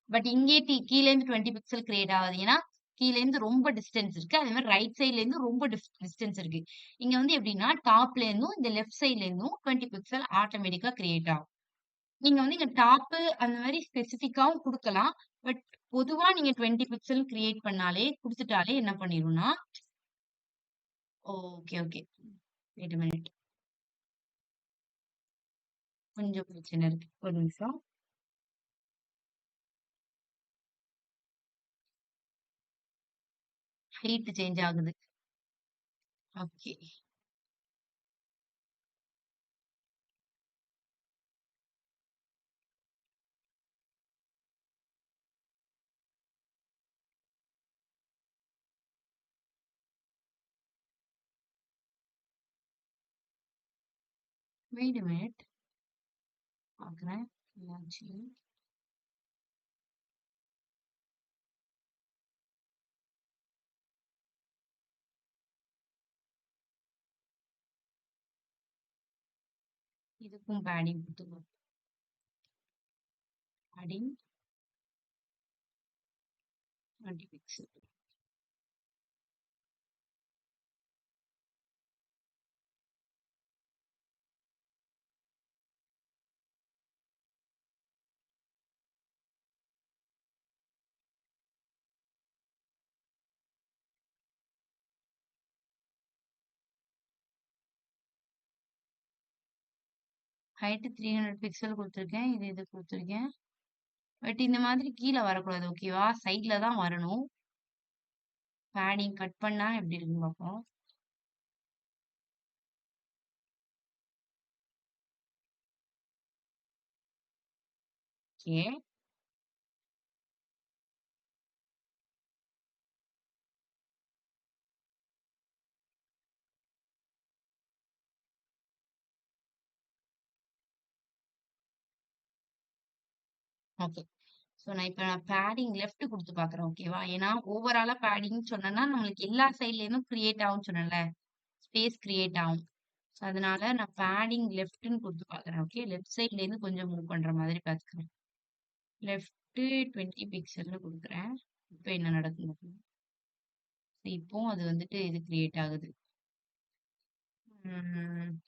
பட் இங்கே கீழ இருந்து 20 பிக்சல் கிரியேட் ஆகாது. ஏன்னா, கீழ இருந்து ரொம்ப டிஸ்டன்ஸ் இருக்கு. அதே மாரி ரைட் சைட்ல இருந்து ரொம்ப டிஸ்டன்ஸ் இருக்கு. இங்க வந்து எப்படின்னா, டாப்ல இருந்தும், இந்த லெஃப்ட் சைட்ல இருந்தும் 20 பிக்சல் ஆட்டோமேட்டிக்கா கிரியேட் ஆகும். நீங்க வந்து இங்க டாப்பு அந்த மாரி ஸ்பெசிஃபிக்காவும் குடுக்கலாம். பட் பொதுவா நீங்க 20 பிக்சல் கிரியேட் பண்ணாலே குடுத்துட்டாலே என்ன பண்ணிரும்னா okay, okay. Wait a minute. கொஞ்சம் பிரச்சனை இருக்கு. ஒரு நிமிஷம். ஹைட் சேஞ்ச் ஆகுது. ஓகே. Wait a minute. பாக்குறேன். என்னாச்சு? இதுக்கும் பேடிங் குடுத்துக்கோ. Padding 20 pixel. ஹைட் 300 பிக்சல் குடுத்துருக்கேன். இது குடுத்துருக்கேன். பட் இந்த மாதிரி கீழ வரக்கூடாது. ஓகேவா? சைட்ல தான் வரணும். பேடிங் கட் பண்ணா எப்படி இருக்குன்னு பார்ப்போம். ஓகே. ஓகே. ஸோ நான் பேடிங் லெஃப்ட் குடுத்து பார்க்குறேன். ஓகேவா? ஏன்னா ஓவராலா பேடிங்ன்னு சொன்னேன்னா, நம்மளுக்கு எல்லா சைட்லேருந்தும் கிரியேட் ஆகும்ன்னு சொன்னேன்ல. ஸ்பேஸ் கிரியேட் ஆகும். ஸோ அதனால நான் பேடிங் லெஃப்ட்ன்னு குடுத்து பார்க்குறேன். ஓகே. லெஃப்ட் சைட்லேருந்து கொஞ்சம் மூவ் பண்ற மாதிரி பார்த்துக்கிறேன். லெஃப்ட் 20 பிக்சல்னு குடுக்குறேன். இப்ப என்ன நடக்குது? இப்பவும் அது வந்துட்டு இது கிரியேட் ஆகுது. ம்.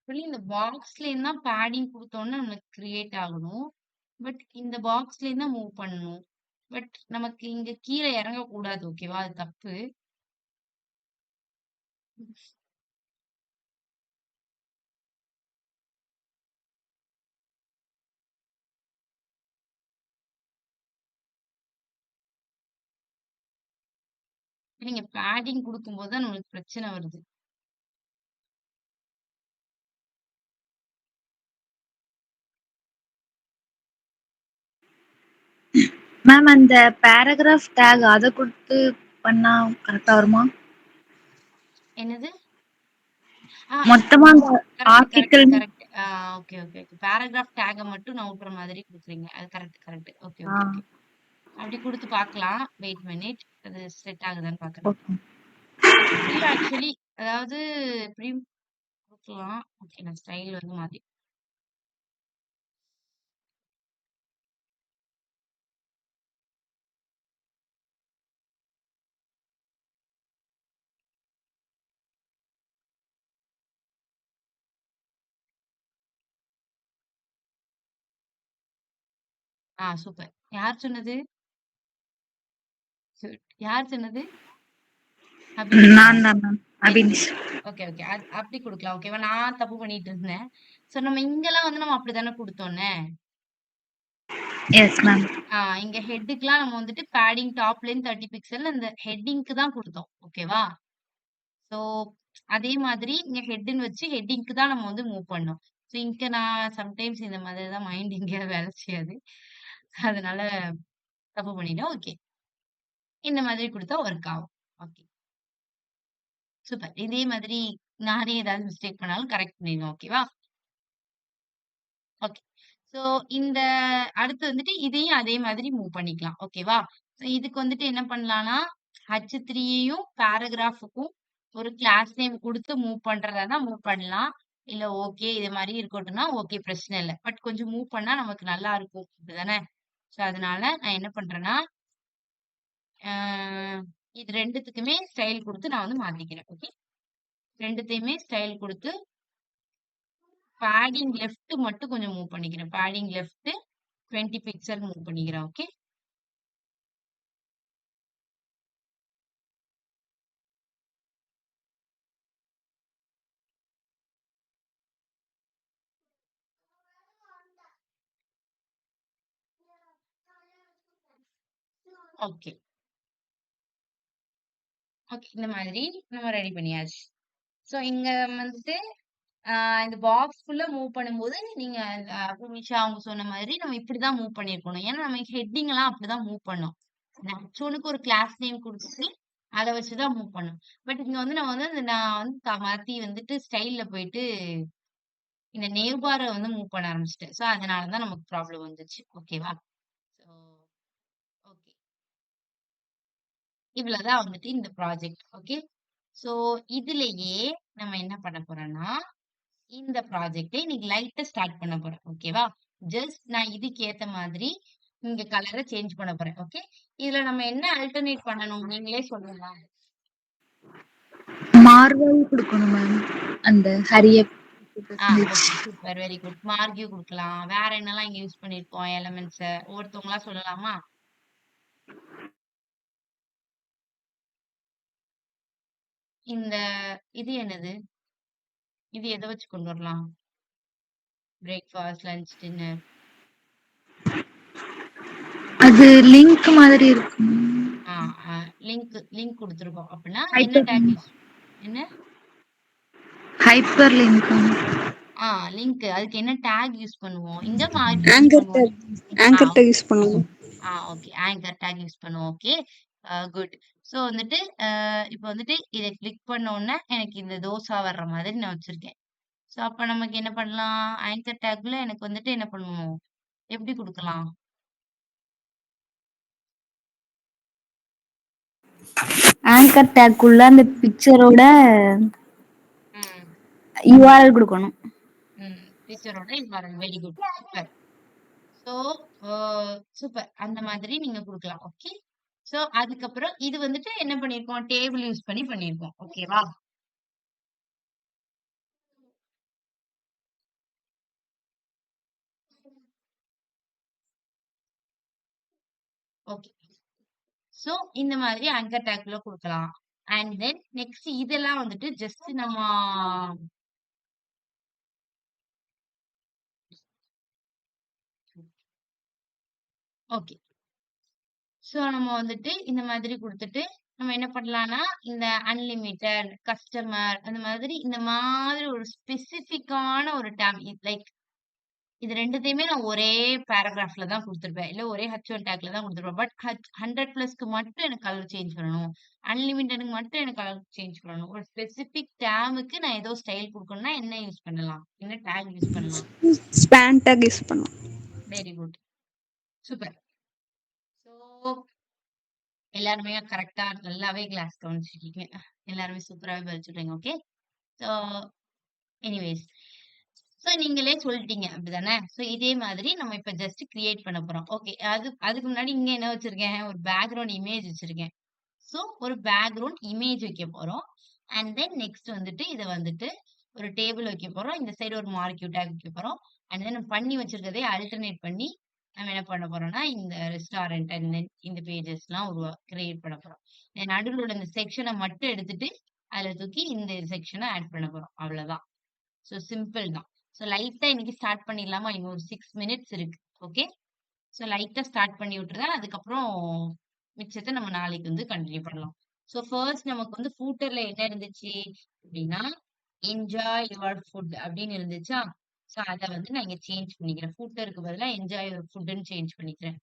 ஆக்சுவலி இந்த பாக்ஸ்லேருந்து தான் பேடிங் குடுத்தோனே நமக்கு கிரியேட் ஆகணும். பட் இந்த பாக்ஸ்லேருந்து தான் மூவ் பண்ணணும். பட் நமக்கு இங்க கீழ இறங்கக்கூடாது. ஓகேவா? அது தப்பு. நீங்க பேடிங் குடுக்கும்போது தான் நம்மளுக்கு பிரச்சனை வருது. மேம் அந்த பேராகிராஃப் டேக் அத குடுத்து பண்ணா கரெக்ட்டா வருமா? என்னது? மொத்தமா அந்த correct, correct, article correct. Okay, okay. Paragraph டேக்க மட்டும் நவுத்துற மாதிரி குடுக்குறீங்க. அது கரெக்ட், கரெக்ட். ஓகே, ஆ ஓகே, ஓகே. அப்படி குடுத்து பார்க்கலாம். Wait minute. அது செட் ஆகுதான்னு பார்க்குறேன். ஓகே. இப்படியும் ஆக்சுவலி அதாவது இப்படியும் குடுக்கலாம். ஓகே, நான் ஸ்டைல் வந்து மாத்தி சூப்பர். யார் சொன்னது? யார் சொன்னது? அபினிஷா? நான் தான் ma'am. Very good. Abinish. Okay, okay. அப்படி குடுக்கலாம். ஓகேவா? நான் தப்பு பண்ணிட்டு இருந்தேன். சோ நம்ம இங்கலாம் வந்து நம்ம அப்படித்தானே குடுத்தோம்ன. Yes ma'am. இங்க ஹெட்டுக்குலாம் நம்ம வந்துட்டு பேடிங் டாப்லேருந்து 30 பிக்சல் அந்த ஹெட்டிங்க்கு தான் குடுத்தோம். ஓகேவா? ஸோ அதே மாதிரி இங்க ஹெட்ன்னு வச்சு ஹெட்டிங்க்கு தான் நம்ம வந்து மூவ் பண்ணோம். ஸோ இங்க நான் சம்டைம்ஸ் இந்த மாதிரி தான் மைண்ட் எங்கேயாவது வேலை செய்யாது. அதனால தப்பு பண்ணிட்டேன். ஓகே. இந்த மாதிரி குடுத்தா ஒர்க் ஆகும். ஓகே. சூப்பர். இதே மாதிரி நானே ஏதாவது மிஸ்டேக் பண்ணாலும் கரெக்ட் பண்ணிருங்க. ஓகேவா? ஓகே. ஸோ இந்த அடுத்து வந்துட்டு இதையும் அதே மாதிரி மூவ் பண்ணிக்கலாம். ஓகேவா? ஸோ இதுக்கு வந்துட்டு என்ன பண்ணலாம்னா, H3யையும் பேராகிராஃப்க்கும் ஒரு கிளாஸ் நேம் குடுத்து மூவ் பண்றதா இருந்தா மூவ் பண்ணலாம். இல்ல ஓகே இது மாரி இருக்கட்டும்னா ஓகே பிரச்சனை இல்ல. பட் கொஞ்சம் மூவ் பண்ணா நமக்கு நல்லா இருக்கும். அப்படிதானே? ஸோ அதனால நான் என்ன பண்றேன்னா, அ இது 2த்துக்குமே ஸ்டைல் குடுத்து நான் வந்து மாத்திக்கிறேன். ஓகே. 2த்தையுமே ஸ்டைல் குடுத்து பேடிங் லெஃப்ட் மட்டும் கொஞ்சம் மூவ் பண்ணிக்கிறேன். பேடிங் லெஃப்ட் 20 பிக்சல் மூவ் பண்ணிக்கிறேன். ஓகே. ஓகே. ஓகே. இந்த மாதிரி நம்ம ரெடி பண்ணியாச்சு. ஸோ இங்க வந்துட்டு ஆ இந்த பாக்ஸ்க்குள்ள மூவ் பண்ணும்போது, நீங்க பூமிஷா அவங்க சொன்ன மாதிரி நம்ம இப்படிதான் மூவ் பண்ணியிருக்கணும். ஏன்னா, நம்ம ஹெட்டிங் எல்லாம் அப்படிதான் மூவ் பண்ணோம். நக்சோனுக்கு ஒரு கிளாஸ் நேம் குடுத்துட்டு, அத வச்சு தான் மூவ் பண்ணோம். பட் இங்க வந்து நம்ம வந்து நான் வந்து மாத்தி வந்துட்டு ஸ்டைல்ல போயிட்டு, இந்த நேவ் பார வந்து மூவ் பண்ண ஆரம்பிச்சுட்டேன். ஸோ அதனால தான் நமக்கு ப்ராப்ளம் வந்துச்சு. ஓகேவா? So okay. இவ்வளவுதான் வந்துட்டு இந்த ப்ராஜெக்ட். ஓகே. ஸோ இதுலயே நம்ம என்ன பண்ண போறோம்னா இந்த ப்ராஜெக்ட்ட இன்னைக்கு லைட்டா ஸ்டார்ட் பண்ண போறேன். ஓகேவா? ஜஸ்ட் நான் இதுக்கு ஏத்த மாதிரி இங்க கலர சேஞ்ச் பண்ண போறேன். ஓகே. இதுல நம்ம என்ன அல்டர்னேட் பண்ணணும்? நீங்களே சொல்லுங்க. மார்வல் குடுக்கணும் மேம். அந்த ஹரியப் okay. Super. Very good. Marquee குடுக்கலாம். வேற என்னலாம் இங்க யூஸ் பண்ணியிருக்கோம் எலமெண்ட்ஸ? ஒவ்வொருத்தவங்களா சொல்லலாமா? இந்த இது என்னது? இது எத வச்சு கொண்டு வரலாம்? Breakfast, lunch, dinner. அது லிங்க் மாதிரி இருக்கும். ஆ, ஆ லிங்க் குடுத்துருக்கோம். அப்படின்னா என்ன ஹைப்பர் டாக் யூஸ் என்ன? Hyper link. லிங்க் அதுக்கு என்ன டாக் யூஸ் பண்ணுவோம்? இங்க மார்க்யூ யூஸ் ஆங்கர் பண்ணுவோம். Tag anchor okay. Tag use பண்ணுவோம். ஓகே. ஆங்கர் டாக் யூஸ் பண்ணுவோம். ஓகே. குட். ஸோ வந்துட்டு இப்போ வந்துட்டு இத கிளிக் பண்ண உடனே எனக்கு இந்த தோசா வர்ற மாதிரி நான் வச்சிருக்கேன். ஸோ அப்ப நமக்கு என்ன பண்ணலாம்? ஆங்கர் டாக்ல எனக்கு வந்துட்டு என்ன பண்ணுவோம்? எப்படி குடுக்கலாம்? ஆங்கர் டேக்குள்ள அந்த பிக்சரோட ம். யூஆர்எல் கொடுக்கணும். டீச்சரோட இது very good. Super. So super. அந்த மாதிரி நீங்க குடுக்கலாம். ஓகே. ஸோ அதுக்கப்புறம் இது வந்துட்டு என்ன பண்ணியிருக்கோம்? டேபிள் யூஸ் பண்ணி பண்ணியிருக்கோம். ஓகேவா? ஓகே. ஸோ இந்த மாதிரி ஆங்கர் டேக்ல குடுக்கலாம். அண்ட் தென் நெக்ஸ்ட் இதெல்லாம் வந்துட்டு ஜஸ்ட் நம்ம ஓகே. ஸோ நம்ம வந்துட்டு இந்த மாதிரி குடுத்துட்டு, நம்ம என்ன பண்ணலாம்னா, இந்த அன்லிமிட்டட், கஸ்டமர் அந்த மாதிரி இந்த மாதிரி ஒரு ஸ்பெசிஃபிக்கான ஒரு டேம் லைக் இது 2த்தையுமே நான் ஒரே பேராகிராஃப்ல தான் குடுத்திருப்பேன். இல்ல ஒரே H1 டேக்ல தான் குடுத்திருப்பேன். பட் 100+க்கு மட்டும் எனக்கு கலர் சேஞ்ச் பண்ணணும். அன்லிமிட்டட்க்கு மட்டும் எனக்கு கலர் சேஞ்ச் பண்ணணும். ஒரு ஸ்பெசிஃபிக் டேர்முக்கு நான் ஏதோ ஸ்டைல் குடுக்கணும்னா என்ன யூஸ் பண்ணலாம்? என்ன டேக் யூஸ் பண்ணலாம்? ஸ்பான் டேக் யூஸ் பண்ணலாம். Very good. சூப்பர். ஸோ எல்லாருமே கரெக்ட்டா நல்லாவே கிளாஸ் கவனிச்சிருக்கீங்க. எல்லாருமே சூப்பராவே பதில் சொல்றீங்க. ஓகே. So anyways. ஸோ நீங்களே சொல்லிட்டீங்க. அப்படிதானே? ஸோ இதே மாதிரி நம்ம இப்ப ஜஸ்ட் கிரியேட் பண்ண போறோம். ஓகே. அதுக்கு முன்னாடி இங்க என்ன வச்சிருக்கேன்? ஒரு பேக்கிரவுண்ட் இமேஜ் வச்சிருக்கேன். ஸோ ஒரு பேக்கிரவுண்ட் இமேஜ் வைக்க போறோம். அண்ட் தென் நெக்ஸ்ட் வந்துட்டு இத வந்துட்டு ஒரு டேபிள் வைக்க போறோம். இந்த சைடு ஒரு மார்க்யூ டேக் வைக்க போறோம். அண்ட் தென் பண்ணி வச்சிருக்கதே அல்டர்னேட் பண்ணி நம்ம என்ன பண்ண போறோம்னா, இந்த ரெஸ்டாரண்ட் அண்ட் தென் இந்த பேஜஸ்லாம் கிரியேட் பண்ண போறோம். நடுவுல உள்ள இந்த செக்ஷன மட்டும் எடுத்துட்டு, அதுல தூக்கி இந்த செக்ஷன ஆட் பண்ண போறோம். அவ்வளவுதான். ஸோ சிம்பிள் தான். ஸோ லைட்டா இன்னைக்கு ஸ்டார்ட் பண்ணிடலாமா? இன்னும் ஒரு 6 மினிட்ஸ் இருக்கு. ஓகே. ஸோ லைட்டா ஸ்டார்ட் பண்ணி விட்டுறேன். அதுக்கப்புறம் மிச்சத்த நம்ம நாளைக்கு வந்து கன்டின்யூ பண்ணலாம். ஸோ ஃபர்ஸ்ட் நமக்கு வந்து ஃபூட்டர்ல என்ன இருந்துச்சு அப்படின்னா, என்ஜாய் யுவர் ஃபுட் அப்படின்னு இருந்துச்சா? ஸோ அத வந்து நான் இங்க சேஞ்ச் பண்ணிக்கிறேன். ஃபூட்டருக்கு பதிலா என்ஜாய் யுவர் ஃபுட்ன்னு சேஞ்ச் பண்ணிக்கிறேன்.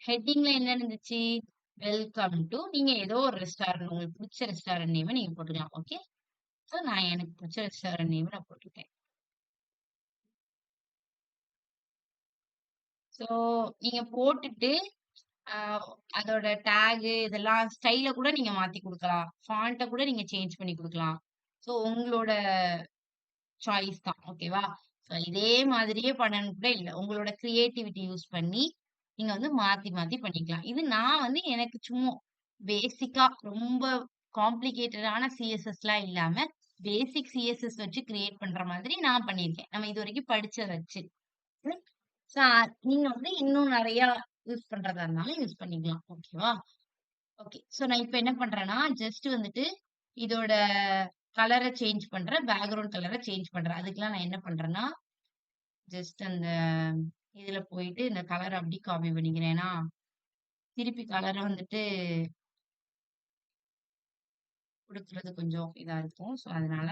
ஹெட்டிங்ல என்ன இருந்துச்சு? வெல்கம் டூ நீங்க ஏதோ ஒரு ரெஸ்டாரண்ட் உங்களுக்கு பிடிச்ச ரெஸ்டாரண்ட் நேம நீங்க போட்டுக்கலாம். ஓகே. ஸோ நான் எனக்கு பிடிச்ச ரெஸ்டாரண்ட் நேம் நான் போட்டுருக்கேன். ஸோ நீங்க போட்டுட்டு ஆ அதோட டேகு இதெல்லாம் ஸ்டைல கூட நீங்க மாத்தி குடுக்கலாம். ஃபாண்ட்ட கூட நீங்க சேஞ்ச் பண்ணி குடுக்கலாம். ஸோ உங்களோட சாய்ஸ் தான். ஓகேவா? ஸோ இதே மாதிரியே பண்ணணும்னு கூட இல்ல. உங்களோட கிரியேட்டிவிட்டி யூஸ் பண்ணி நீங்க வந்து மாத்தி மாத்தி பண்ணிக்கலாம். இது நான் வந்து எனக்கு சும்மா பேசிக்கா ரொம்ப காம்ப்ளிகேட்டடான சிஎஸ்எஸ்லாம் இல்லாம, பேசிக் சிஎஸ்எஸ் வச்சு கிரியேட் பண்ற மாதிரி நான் பண்ணியிருக்கேன். நம்ம இதுவரைக்கும் படிச்சத வச்சு. ம். ஸோ நீங்க வந்து இன்னும் நெறையா யூஸ் பண்றதா இருந்தாலும் யூஸ் பண்ணிக்கலாம். ஓகேவா? ஓகே. ஸோ நான் இப்ப என்ன பண்றேன்னா, ஜஸ்ட் வந்துட்டு இதோட கலர சேஞ்ச் பண்றேன். பேக்கிரவுண்ட் கலர சேஞ்ச் பண்றேன். அதுக்கெல்லாம் நான் என்ன பண்றேன்னா, ஜஸ்ட் அந்த இதுல போயிட்டு இந்த கலர அப்படியே காப்பி பண்ணிக்கிறேன். ஏன்னா, திருப்பி கலர வந்துட்டு குடுக்குறது கொஞ்சம் இதா இருக்கும். ஸோ அதனால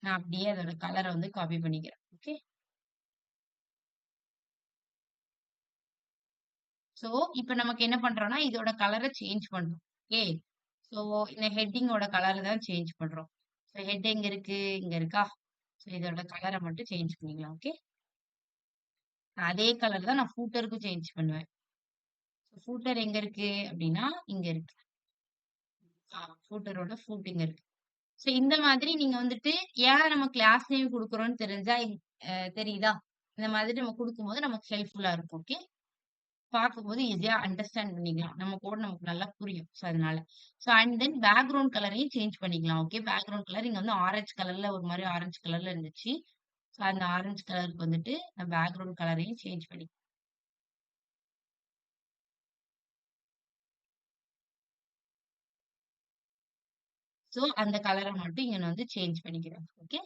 நான் அப்படியே அதோட கலர வந்து காப்பி பண்ணிக்கிறேன். ஓகே. ஸோ இப்ப நமக்கு என்ன பண்றோம்னா, இதோட கலர சேஞ்ச் பண்றோம். ஓகே. ஸோ இந்த ஹெட்டிங்கோட கலர தான் சேஞ்ச் பண்றோம். ஸோ ஹெட் எங்க இருக்கு? இங்க இருக்கா? ஸோ இதோட கலர மட்டும் சேஞ்ச் பண்ணிக்கலாம். ஓகே. அதே கலர் தான் நான் ஃபூட்டருக்கும் சேஞ்ச் பண்ணுவேன். ஃபூட்டர் எங்க இருக்கு அப்படின்னா, இங்க இருக்கு. ஃபூட்டரோட ஃபூட் இங்க இருக்கு. ஸோ இந்த மாதிரி நீங்க வந்துட்டு ஏன் நம்ம கிளாஸ் நேம் குடுக்குறோம்னு தெரிஞ்சா தெரியுதா? இந்த மாதிரி நம்ம குடுக்கும்போது நமக்கு ஹெல்ப்ஃபுல்லா இருக்கும். ஓகே. பார்க்கும்போது ஈஸியா அண்டர்ஸ்டாண்ட் பண்ணிக்கலாம். நம்ம கோட் நமக்கு நல்லா புரியும். ஸோ அதனால. ஸோ அண்ட் தென் பேக்கிரவுண்ட் கலரையும் சேஞ்ச் பண்ணிக்கலாம். ஓகே. பேக்கிரவுண்ட் கலர் இங்க வந்து ஆரஞ்சு கலர்ல ஒரு மாரி ஆரஞ்சு கலர்ல இருந்துச்சு. ஸோ அந்த ஆரஞ்சு கலருக்கு வந்துட்டு நான் பேக்கிரவுண்ட் கலரையும் சேஞ்ச் பண்ணி ஸோ அந்த கலர மட்டும் இங்க நான் வந்து சேஞ்ச் பண்ணிக்கிறேன். ஓகே.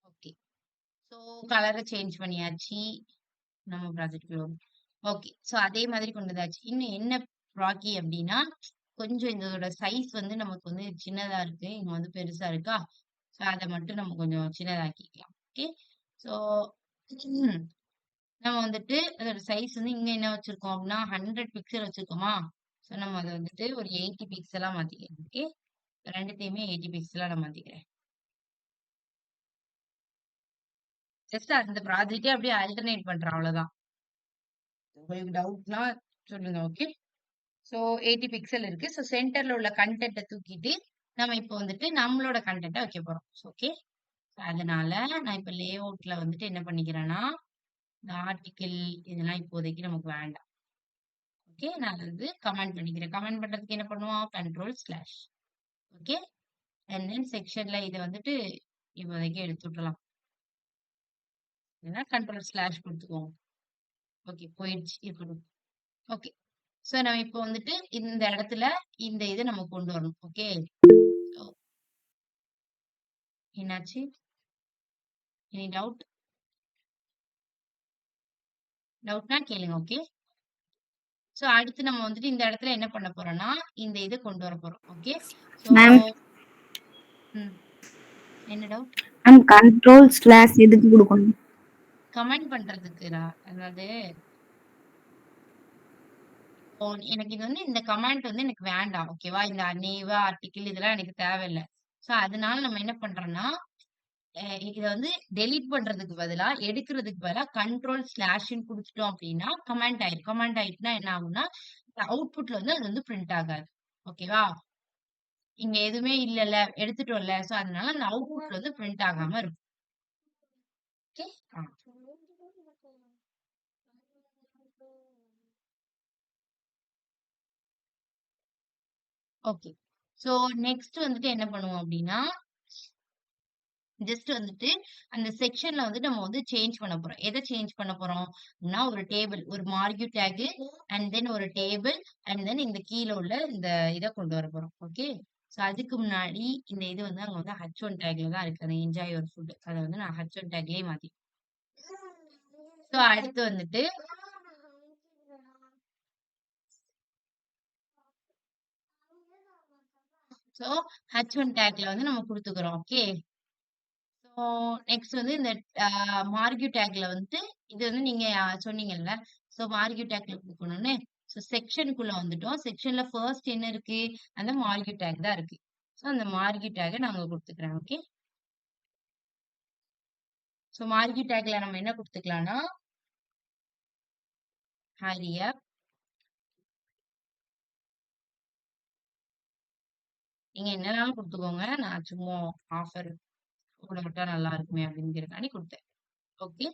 ஓகே. ஸோ கலர சேஞ்ச் பண்ணியாச்சு. நம்ம ப்ராஜெக்ட்குள்ள வரும். ஓகே. ஸோ அதே மாதிரி கொண்டு வந்தாச்சு. இன்னும் என்ன ப்ராக்கி அப்டின்னா, கொஞ்சம் இதோட சைஸ் வந்து நமக்கு வந்து சின்னதா இருக்கு. இங்க வந்து பெருசா இருக்கா? ஸோ அத மட்டும் நம்ம கொஞ்சம் சின்னதாக்கிக்கலாம். ஓகே. ஸோ நம்ம வந்துட்டு அதோட சைஸ் வந்து இங்க என்ன வச்சிருக்கோம் அப்டின்னா, 100 பிக்சல் வச்சிருக்கோமா? ஸோ நம்ம அத வந்துட்டு ஒரு 80 பிக்சலா மாத்திக்கலாம். ஓகே. 2த்தையுமே 80 பிக்சலா நான் மாத்திக்கிறேன். ஜஸ்ட் அந்த ப்ராஜெக்ட்டே அப்படியே ஆல்டர்னேட் பண்றேன் அவ்வளவுதான். உங்களுக்கு டவுட்னா சொல்லுங்க. ஓகே. ஸோ 80 பிக்சல் இருக்கு. ஸோ சென்டர்ல உள்ள கன்டென்ட்ட தூக்கிட்டு, நம்ம இப்போ வந்துட்டு நம்மளோட கன்டென்ட்ட வைக்க போறோம். ஓகே. அதனால நான் இப்ப லே அவுட்ல வந்துட்டு என்ன பண்ணிக்கிறேன்னா, இந்த ஆர்டிக்கிள் இதெல்லாம் இப்போதைக்கு நமக்கு வேண்டாம். ஓகே. நான் அத வந்து கமெண்ட் பண்ணிக்கிறேன். கமெண்ட் பண்றதுக்கு என்ன பண்ணுவோம்? கண்ட்ரோல்/. ஓகே. அண்ட் தென் செக்ஷன்ல இத வந்துட்டு இப்போதைக்கு எடுத்து விட்டுறலாம். இல்லைன்னா கண்ட்ரோல்/ குடுத்துக்குவோம். ஓகே. போயிடுச்சு. இருக்கட்டும். ஓகே. ஸோ நம்ம இப்போ வந்துட்டு இந்த இடத்துல இந்த இத நம்ம கொண்டு வரணும். ஓகே. என்னாச்சு? எனி டவுட்னா கேளுங்க. ஓகே. சோ அடுத்து நம்ம வந்துட்டு இந்த இடத்துல என்ன பண்ண போறோம்னா, இந்த இத கொண்டு வர போறோம். ஓகே. சோ மேம் ம். என்ன டவுட்? மேம் கண்ட்ரோல் ஸ்லாஷ் எதுக்கு கொடுக்கணும்? கமெண்ட் பண்றதுக்குடா. அதாவது இப்போ எனக்கு இது வந்து இந்த கமாண்ட் வந்து எனக்கு வேண்டாம். ஓகேவா? இந்த நேவ், ஆர்டிகில் இதெல்லாம் எனக்கு தேவையில்ல. சோ அதனால நம்ம என்ன பண்றோம்னா, இத வந்து டெலீட் பண்றதுக்கு பதிலா, எடுக்கிறதுக்கு பதிலா கண்ட்ரோல் ஸ்லாஷ்ன்னு குடுத்துட்டோம் அப்டின்னா, கமாண்ட் ஆயிரும். கமாண்ட் ஆயிட்டுனா என்ன ஆகும்னா, அவுட்புட்ல வந்து அது வந்து பிரிண்ட் ஆகாது. ஓகேவா? இங்க எதுவுமே இல்லல்ல, எடுத்துட்டோம்ல. சோ அதனால அந்த அவுட்புட்ல வந்து பிரிண்ட் ஆகாம இருக்கும். ஓகே. ஆ. ஓகே. சோ நெக்ஸ்ட் வந்துட்டு என்ன பண்ணுவோம் அப்டின்னா, ஜஸ்ட் வந்துட்டு அந்த செக்ஷன்ல வந்து நம்ம வந்து சேஞ்ச் பண்ண போறோம். எத சேஞ்ச் பண்ண போறோம்னா, ஒரு டேபிள், ஒரு மார்க்யூ டேக் அண்ட் தென் ஒரு டேபிள் அண்ட் தென் இந்த கீழ உள்ள இந்த இத கொண்டு வர போறோம். ஓகே. சோ அதுக்கு முன்னாடி இந்த இது வந்து அங்க வந்து H1 டேக்ல தான் இருக்கு. அந்த என்ஜாய் யுவர் ஃபுட். அத வந்து நான் H1 டேக்லயே மாத்தி சோ அடுத்து வந்துட்டு சோ H1 டேக்ல வந்து நம்ம குடுத்துக்கிறோம். ஓகே. ஸோ நெக்ஸ்ட் வந்து இந்த மார்க்யூ டேக்ல வந்துட்டு இது வந்து நீங்க சொன்னீங்கல்ல. ஸோ மார்க்யூ டேக்ல குடுக்கணும்னு. ஸோ செக்ஷனுக்குள்ள வந்துட்டோம். செக்ஷன்ல ஃபர்ஸ்ட் என்ன இருக்கு? அந்த மார்க்யூ டேக் தான் இருக்கு. ஸோ அந்த மார்க்யூ டேக்க நான் அங்க குடுத்துக்கிறேன். ஓகே. ஸோ மார்க்யூ டேக்ல நம்ம என்ன குடுத்துக்கலாம்னா, ஹரி அப். நீங்க என்னனாலும் குடுத்துக்கோங்க. நான் சும்மா ஆஃபர் கூட விட்டா நல்லா இருக்குமே அப்படிங்கிறதுக்காண்டி குடுத்தேன். ஓகே.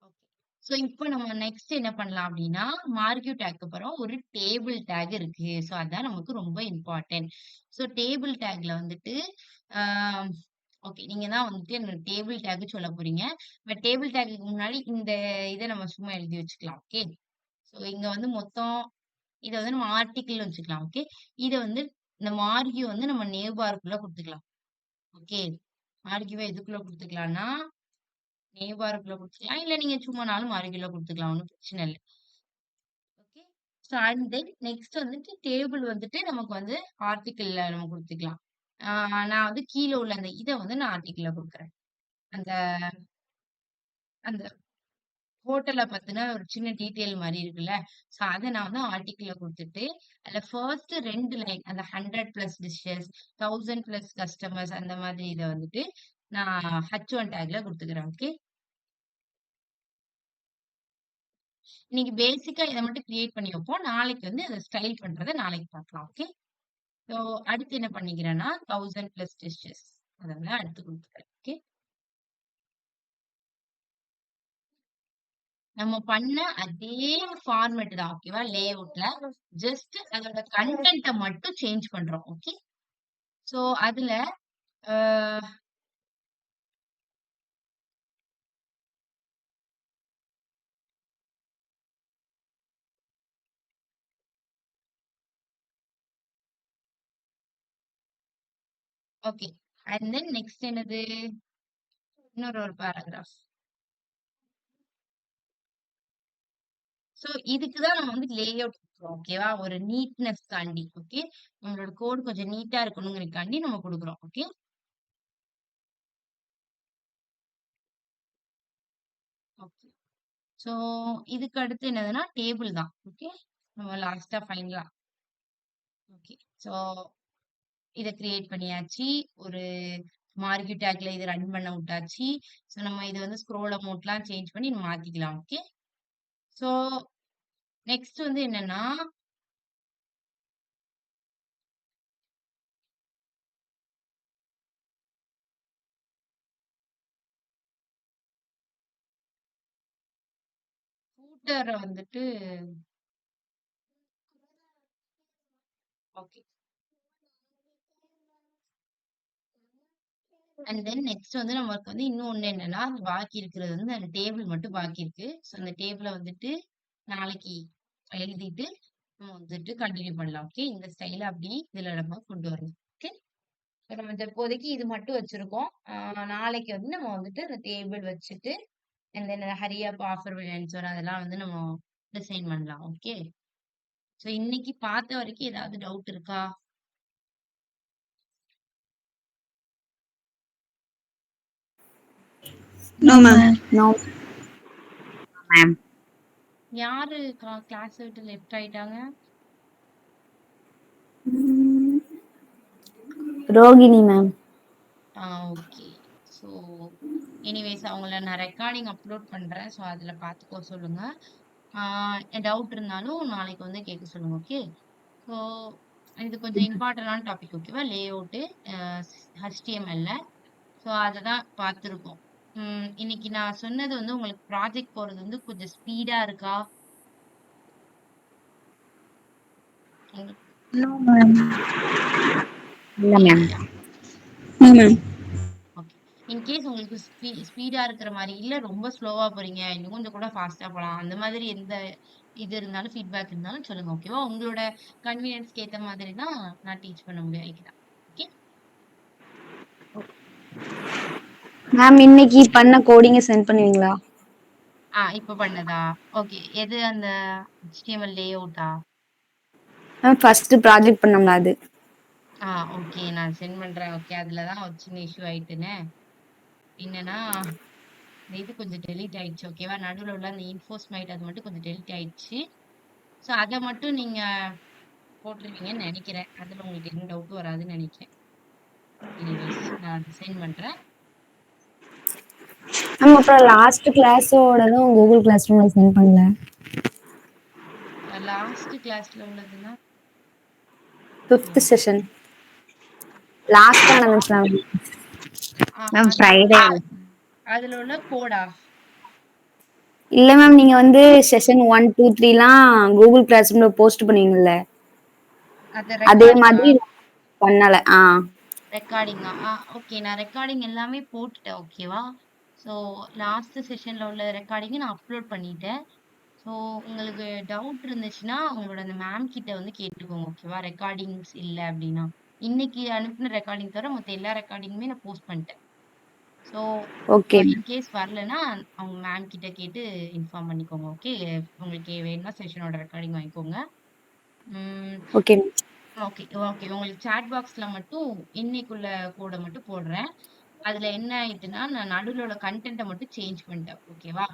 ஓகே. சோ இப்போ நம்ம நெக்ஸ்ட் என்ன பண்ணலாம் அப்டின்னா, மார்க்யூ டேக்க்கு அப்புறம் ஒரு டேபிள் டேக் இருக்கு. சோ அதான் நமக்கு ரொம்ப இம்பார்ட்டன்ட். சோ டேபிள் டேக்ல வந்துட்டு, ஆ ஓகே. நீங்க தான் வந்துட்டு எனக்கு டேபிள் டேக் சொல்ல போறீங்க. பட் டேபிள் டேக்குக்கு முன்னாடி இந்த இத நம்ம சும்மா எழுதி வச்சுக்கலாம். ஓகே. சோ இங்க வந்து மொத்தம் இத வந்து நம்ம ஆர்டிகிள்னு வச்சுக்கலாம். ஓகே. இத வந்து இந்த மார்க்யூ வந்து நம்ம நேவ் பார்க்குள்ள குடுத்துக்கலாம். ஓகே. மார்க்யூவ எதுக்குள்ள குடுத்துக்கலாம்னா நேவ் பார்க்குள்ள குடுத்துக்கலாம். இல்ல நீங்க சும்மானாலும் மார்க்யூல குடுத்துக்கலாம். ஒண்ணும் பிரச்சனை இல்ல. Okay. So and then next வந்துட்டு டேபிள் வந்துட்டு நமக்கு வந்து ஆர்டிக்கிள்ல நம்ம குடுத்துக்கலாம். நான் வந்து கீழ உள்ள அந்த இத வந்து நான் ஆர்டிக்கிள்ல குடுக்குறேன். அந்த அந்த ஹோட்டல பத்தின ஒரு சின்ன டீட்டெயில் மாரி இருக்குல்ல. ஸோ அத நான் வந்து ஆர்டிக்கிள்ல குடுத்துட்டு, அதுல ஃபர்ஸ்ட் 2 லைன் அந்த 100 பிளஸ் டிஷ்ஷஸ், 1000 பிளஸ் கஸ்டமர்ஸ் அந்த மாதிரி இத வந்துட்டு நான் H1 டேக்ல குடுத்துக்கிறேன். ஓகே. இன்னைக்கு பேசிக்கா இத மட்டும் கிரியேட் பண்ணி வைப்போம். நாளைக்கு வந்து அத ஸ்டைல் பண்றத நாளைக்கு பார்க்கலாம். ஓகே. ஸோ அடுத்து என்ன பண்ணிக்கிறேன்னா, 1000 பிளஸ் டிஷ்ஷஸ் அத வந்து அடுத்து குடுத்துக்கிறேன். ஓகே. நம்ம பண்ண அதே ஃபார்மேட் தான். ஓகேவா? லேஅவுட்ல ஜஸ்ட் அதோட கன்டென்ட்ட மட்டும் சேஞ்ச் பண்றோம். ஓகே. ஸோ அதுல அ ஓகே. அண்ட் தென் நெக்ஸ்ட் என்னது? இன்னொரு ஒரு பேராகிராஃப். ஸோ இதுக்கு தான் நம்ம வந்து லேஅவுட் குடுக்குறோம். ஓகேவா? ஒரு நீட்னஸ் காண்டி. ஓகே. நம்மளோட கோட் கொஞ்சம் நீட்டா இருக்கணுங்கிறதுக்காண்டி நம்ம குடுக்குறோம். ஓகே. ஓகே. ஸோ இதுக்கு அடுத்து என்னதுன்னா, டேபிள் தான். ஓகே. நம்ம லாஸ்ட்டா ஃபைனலா ஓகே. ஸோ இத கிரியேட் பண்ணியாச்சு. ஒரு மார்க்யூ டேக்ல இத ரன் பண்ண விட்டாச்சு. ஸோ நம்ம இத வந்து ஸ்க்ரோல் அமௌண்ட்லாம் சேஞ்ச் பண்ணி மாத்திக்கலாம். ஓகே. ஸோ நெக்ஸ்ட் வந்து என்னன்னா, ஃபூட்டர வந்துட்டு ஓகே. அண்ட் தென் நெக்ஸ்ட் வந்து நமக்கு வந்து இன்னொன்னு என்னன்னா, பாக்கி இருக்கிறது வந்து அந்த டேபிள் மட்டும் பாக்கி இருக்கு. ஸோ அந்த டேபிள வந்துட்டு நாளைக்கு எழுதிட்டு நம்ம வந்துட்டு கன்டின்யூ பண்ணலாம். ஓகே. இந்த ஸ்டைல அப்படியே இதுல நம்ம கொண்டு வரணும். ஓகே. நம்ம இப்போதைக்கு இது மட்டும் வச்சிருக்கோம். நாளைக்கு வந்து நம்ம வந்துட்டு அந்த டேபிள் வச்சுட்டு and then Hari up, offer, answer அதெல்லாம் வந்து நம்ம டிசைன் பண்ணலாம். ஓகே. ஸோ இன்னைக்கு பார்த்த வரைக்கும் ஏதாவது டவுட் இருக்கா? No ma'am. No ma'am. யாரு கிளாஸ் விட்டு லெஃப்ட் ஆயிட்டாங்க? Rohini ma'am. Okay. So anyways அவங்கள நான் ரெக்கார்டிங் அப்லோட் பண்றேன். ஸோ அதுல பார்த்துக்க சொல்லுங்க. டவுட் இருந்தாலும் நாளைக்கு வந்து கேட்க சொல்லுங்க. ஓகே. ஸோ இது கொஞ்சம் இம்பார்ட்டன்டான டாபிக். ஓகேவா? லே அவுட்டு HTML-ல. ஸோ அததான் பார்த்துருக்கோம். இன்னைக்கு நான் சொன்னது வந்து உங்களுக்கு ப்ராஜெக்ட் போறது வந்து கொஞ்சம் ஸ்பீடா இருக்கா? உங்களுக்கு நோ மேம். இல்ல மேம். இல்லையா? No ma'am. ஓகே. இன்கேஸ் உங்களுக்கு ஸ்பீடா இருக்கிற மாரி, இல்ல ரொம்ப ஸ்லோவா போறீங்க, இன்னும் கொஞ்சம் கூட ஃபாஸ்ட்டா போலாம். அந்த மாதிரி எந்த இது இருந்தாலும், ஃபீட்பேக் இருந்தாலும் சொல்லுங்க. ஓகேவா? உங்களோட கன்வீனியன்ஸ்க்கு ஏத்த மாதிரி தான் நான் டீச் பண்ண முடியும். வைக்கிறேன். ஓகே. மேம் இன்னைக்கு பண்ண கோடிங்க சென்ட் பண்ணுவீங்களா? இப்ப பண்ணதா? ஓகே. எது அந்த HTML லேஅவுட்டா? மேம் ஃபர்ஸ்ட் ப்ராஜெக்ட் பண்ணோம்ல அது. ஓகே. நான் சென்ட் பண்றேன். ஓகே. அதுல தான் ஒரு சின்ன இஷ்யூ ஆயிட்டுன்னு. என்னன்னா, இந்த இது கொஞ்சம் டெலீட் ஆயிடுச்சு. ஓகேவா? நடுவுல உள்ள அந்த இன்ஃபோஸ்மைட் அது மட்டும் கொஞ்சம் டெலீட் ஆயிடுச்சு. ஸோ அத மட்டும் நீங்க போட்டுருவீங்கன்னு நெனைக்கிறேன். அதுல உங்களுக்கு எந்த டவுட்டும் வராதுன்னு நெனைக்கிறேன். எனிவேஸ் நான் டிசைன் பண்றேன். மேம் அப்புறம் லாஸ்ட் கிளாஸோடதும் கூகுள் கிளாஸ் ரூம்ல சென்ட் பண்ணல. லாஸ்ட் கிளாஸ்ல உள்ளதுன்னா 5th செஷன் லாஸ்டா நடந்துச்சு மேம். மேம் அதுல ஃப்ரைடே. அதுல உள்ள கோடா? இல்ல மேம் நீங்க வந்து செஷன் 1 2 3லாம் கூகுள் கிளாஸ் ரூம்ல போஸ்ட் பண்ணுவீங்கல்ல, அது அதே ரெக்கார்டிங்கா? மாதிரி பண்ணல. ரெக்கார்டிங்கா? ஓகே. நான் ரெக்கார்டிங் எல்லாமே போட்டுட்டேன். ஓகேவா? ஸோ லாஸ்ட் செஷன்ல உள்ள ரெக்கார்டிங்க நான் அப்லோட் பண்ணிட்டேன். ஸோ உங்களுக்கு டவுட் இருந்துச்சுன்னா, உங்களோட அந்த மேம் கிட்ட வந்து கேட்டுக்கோங்க. ஓகேவா? ரெக்கார்டிங்ஸ் இல்ல அப்டின்னா. இன்னைக்கு அனுப்புன ரெக்கார்டிங் தவிர மத்த எல்லா ரெக்கார்டிங்குமே நான் போஸ்ட் பண்ணிட்டேன். ஸோ ஓகே இன்கேஸ் வரலன்னா, அவங்க மேம் கிட்ட கேட்டு இன்ஃபார்ம் பண்ணிக்கோங்க. ஓகே. உங்களுக்கு வேணும்னா செஷனோட ரெக்கார்டிங் வாங்கிக்கோங்க. ம். Okay okay, okay. உங்களுக்கு சாட் பாக்ஸ்ல மட்டும் இன்னைக்குள்ள கோட மட்டும் போடுறேன். அதுல என்ன ஆயிட்டுன்னா, நான் நடுவுல உள்ள கன்டென்ட்ட மட்டும் சேஞ்ச் பண்ணிட்டேன். ஓகேவா?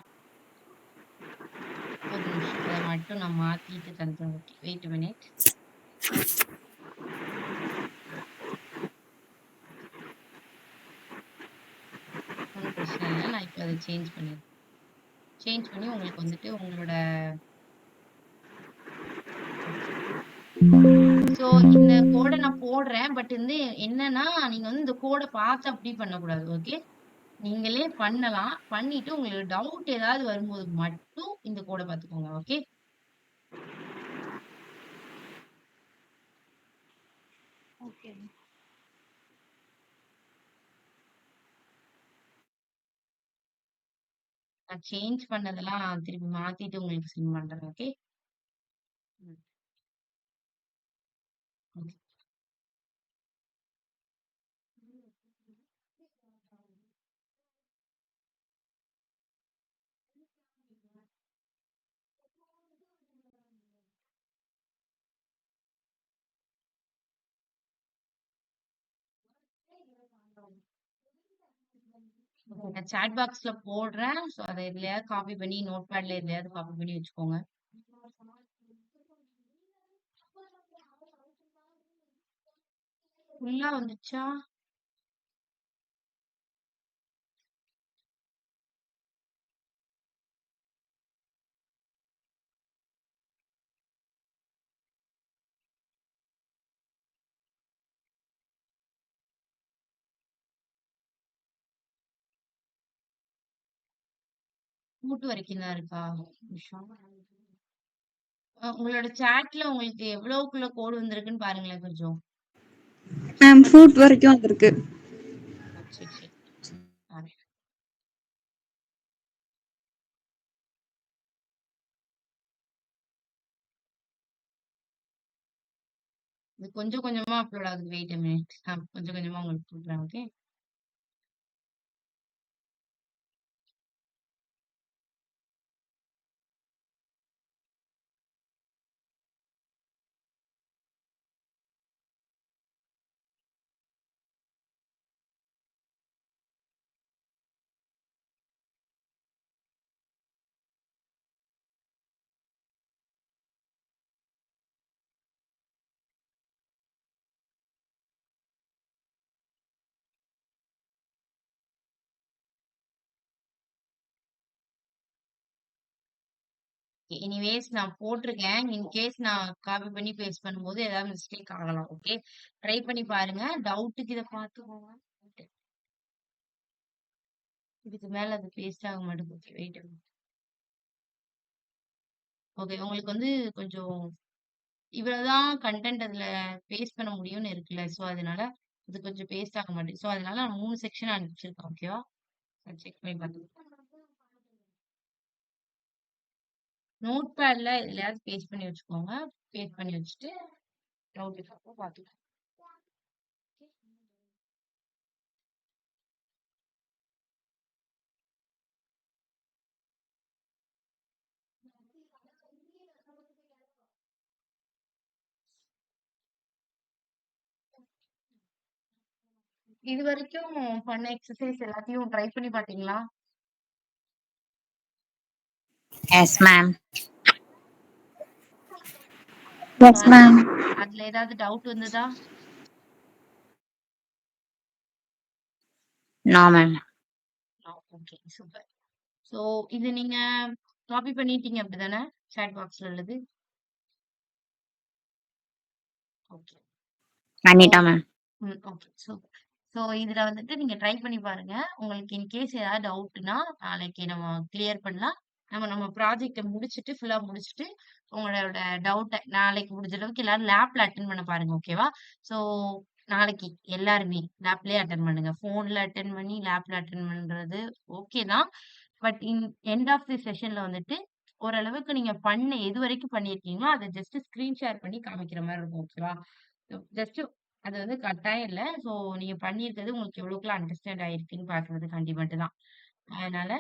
ஒரு நிமிஷம். அத மட்டும் நான் மாத்திட்டு தந்துறேன். ஓகே. Wait a minute. ஒண்ணும் பிரச்சனை இல்ல. நான் இப்ப அத சேஞ்ச் பண்ணிடுறேன். சேஞ்ச் பண்ணி உங்களுக்கு வந்துட்டு உங்களோட சோ இந்த கோட நான் போடுறேன். பட் வந்து என்னன்னா, நீங்க வந்து இந்த கோட பார்த்து அப்படி பண்ணக்கூடாது. ஓகே. நீங்களே பண்ணலாம். பண்ணிட்டு உங்களுக்கு டவுட் ஏதாவது வரும்போது மட்டும் இந்த கோட பார்த்துக்கோங்க. ஓகே. ஓகே. நான் சேஞ்ச் பண்ணதெல்லாம் திருப்பி மாத்திட்டு உங்களுக்கு சென்ட் பண்றேன். ஓகே. ம். ஓகே. நான் சாட் பாக்ஸ்ல போடுறேன். சோ அத எதுலயாவது காப்பி பண்ணி நோட்பேட்ல எதுலயாவது காப்பி பண்ணி வச்சுக்கோங்க. ஃபுல்லா வந்துச்சா? கூட்டு வரைக்கும் தான் இருக்கா? ஒரு நிமிஷம். உங்களோட சாட்ல உங்களுக்கு எவ்வளவுக்குள்ள கோடு வந்திருக்குன்னு பாருங்களேன் கொஞ்சம். மேம் ஃபுட் வரைக்கும் வந்திருக்கு. சரி சரி பாருங்க. இது கொஞ்சம் கொஞ்சமா அப்லோட் ஆகுது. Wait a minute. நான் கொஞ்சம் கொஞ்சமா உங்களுக்கு குடுக்குறேன். ஓகே. எனிவேஸ் நான் போட்டிருக்கேன். இன்கேஸ் நான் காப்பி பண்ணி பேஸ்ட் பண்ணும்போது ஏதாவது மிஸ்டேக் ஆகலாம். ஓகே. ட்ரை பண்ணி பாருங்க. டவுட்டுக்கு இத பார்த்துக்கோங்க. Okay. இதுக்கு மேல அது பேஸ்ட் ஆக மாட்டேங்குது. Okay wait. ஓகே. உங்களுக்கு வந்து கொஞ்சம் இவ்வளவுதான் கன்டென்ட் அதுல பேஸ்ட் பண்ண முடியும்னு இருக்குல்ல. சோ அதனால இது கொஞ்சம் பேஸ்ட் ஆக மாட்டேங்குது. சோ அதனால நான் 3 செக்ஷன் அனுப்பிச்சிருக்கேன். ஓகேவா? செக் பண்ணி பாத்துக்கோங்க. நோட் பேட்ல எதுலயாவது பேஸ்ட் பண்ணி வச்சுக்கோங்க. பேஸ்ட் பண்ணி வச்சுட்டு டவுட் இருக்கப்போ பாத்துக்கோங்க. இது வரைக்கும் பண்ண எக்ஸசைஸ் எல்லாத்தையும் ட்ரை பண்ணி பாத்தீங்களா? Yes, ma'am. Yes ma'am. அதுல ஏதாவது டவுட் வந்ததா? No, ma'am. Okay super. So இது நீங்க காப்பி பண்ணிட்டீங்க அப்படிதானே? சாட் பாக்ஸ்ல உள்ளது. ஓகே. பண்ணிட்டோம், ma'am. Okay super. சோ இதுல வந்துட்டு நீங்க ட்ரை பண்ணி பாருங்க. உங்களுக்கு இன்கேஸ் ஏதாவது டவுட்னா நாளைக்கு நம்ம கிளியர் பண்ணலாம். நம்ம ப்ராஜெக்ட்ட முடிச்சுட்டு ஃபுல்லா முடிச்சுட்டு உங்களோட டவுட்ட நாளைக்கு முடிஞ்ச அளவுக்கு எல்லாரும் லேப்ல அட்டெண்ட் பண்ண பாருங்க. ஓகேவா? சோ நாளைக்கு எல்லாருமே லேப்லயே அட்டெண்ட் பண்ணுங்க. ஃபோன்ல அட்டெண்ட் பண்ணி லேப்ல அட்டெண்ட் பண்றது ஓகே தான். பட் எண்ட் ஆஃப் தி செஷன்ல வந்துட்டு ஓரளவுக்கு நீங்க எதுவரைக்கும் பண்ணியிருக்கீங்களோ அத ஜஸ்ட் ஸ்கிரீன் ஷேர் பண்ணி காமிக்கிற மாரி இருக்கும். ஓகேவா? ஜஸ்ட் அது வந்து கட்டாயம் இல்ல. சோ நீங்க பண்ணியிருக்கிறது உங்களுக்கு எவ்வளவுக்குலாம் அண்டர்ஸ்டாண்ட் ஆயிருக்குன்னு பார்க்கிறதுக்காண்டி மட்டும் தான். அதனால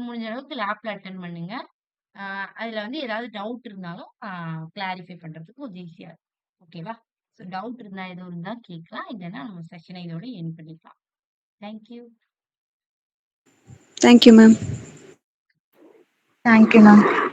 முடிஞ்ச அளவுக்கு லேப்ல அட்டெண்ட் பண்ணுங்க. அதுல வந்து ஏதாவது டவுட் இருந்தாலும் கிளாரிஃபை பண்றதுக்கு கொஞ்சம் ஈஸியா இருக்கும். ஓகேவா? சோ டவுட் எதுவும் இருந்தா கேட்கலாம். இல்லன்னா நம்ம செஷன இதோட எண்ட் பண்ணிக்கலாம். Thank you. Thank you, ma'am. Thank you ma'am.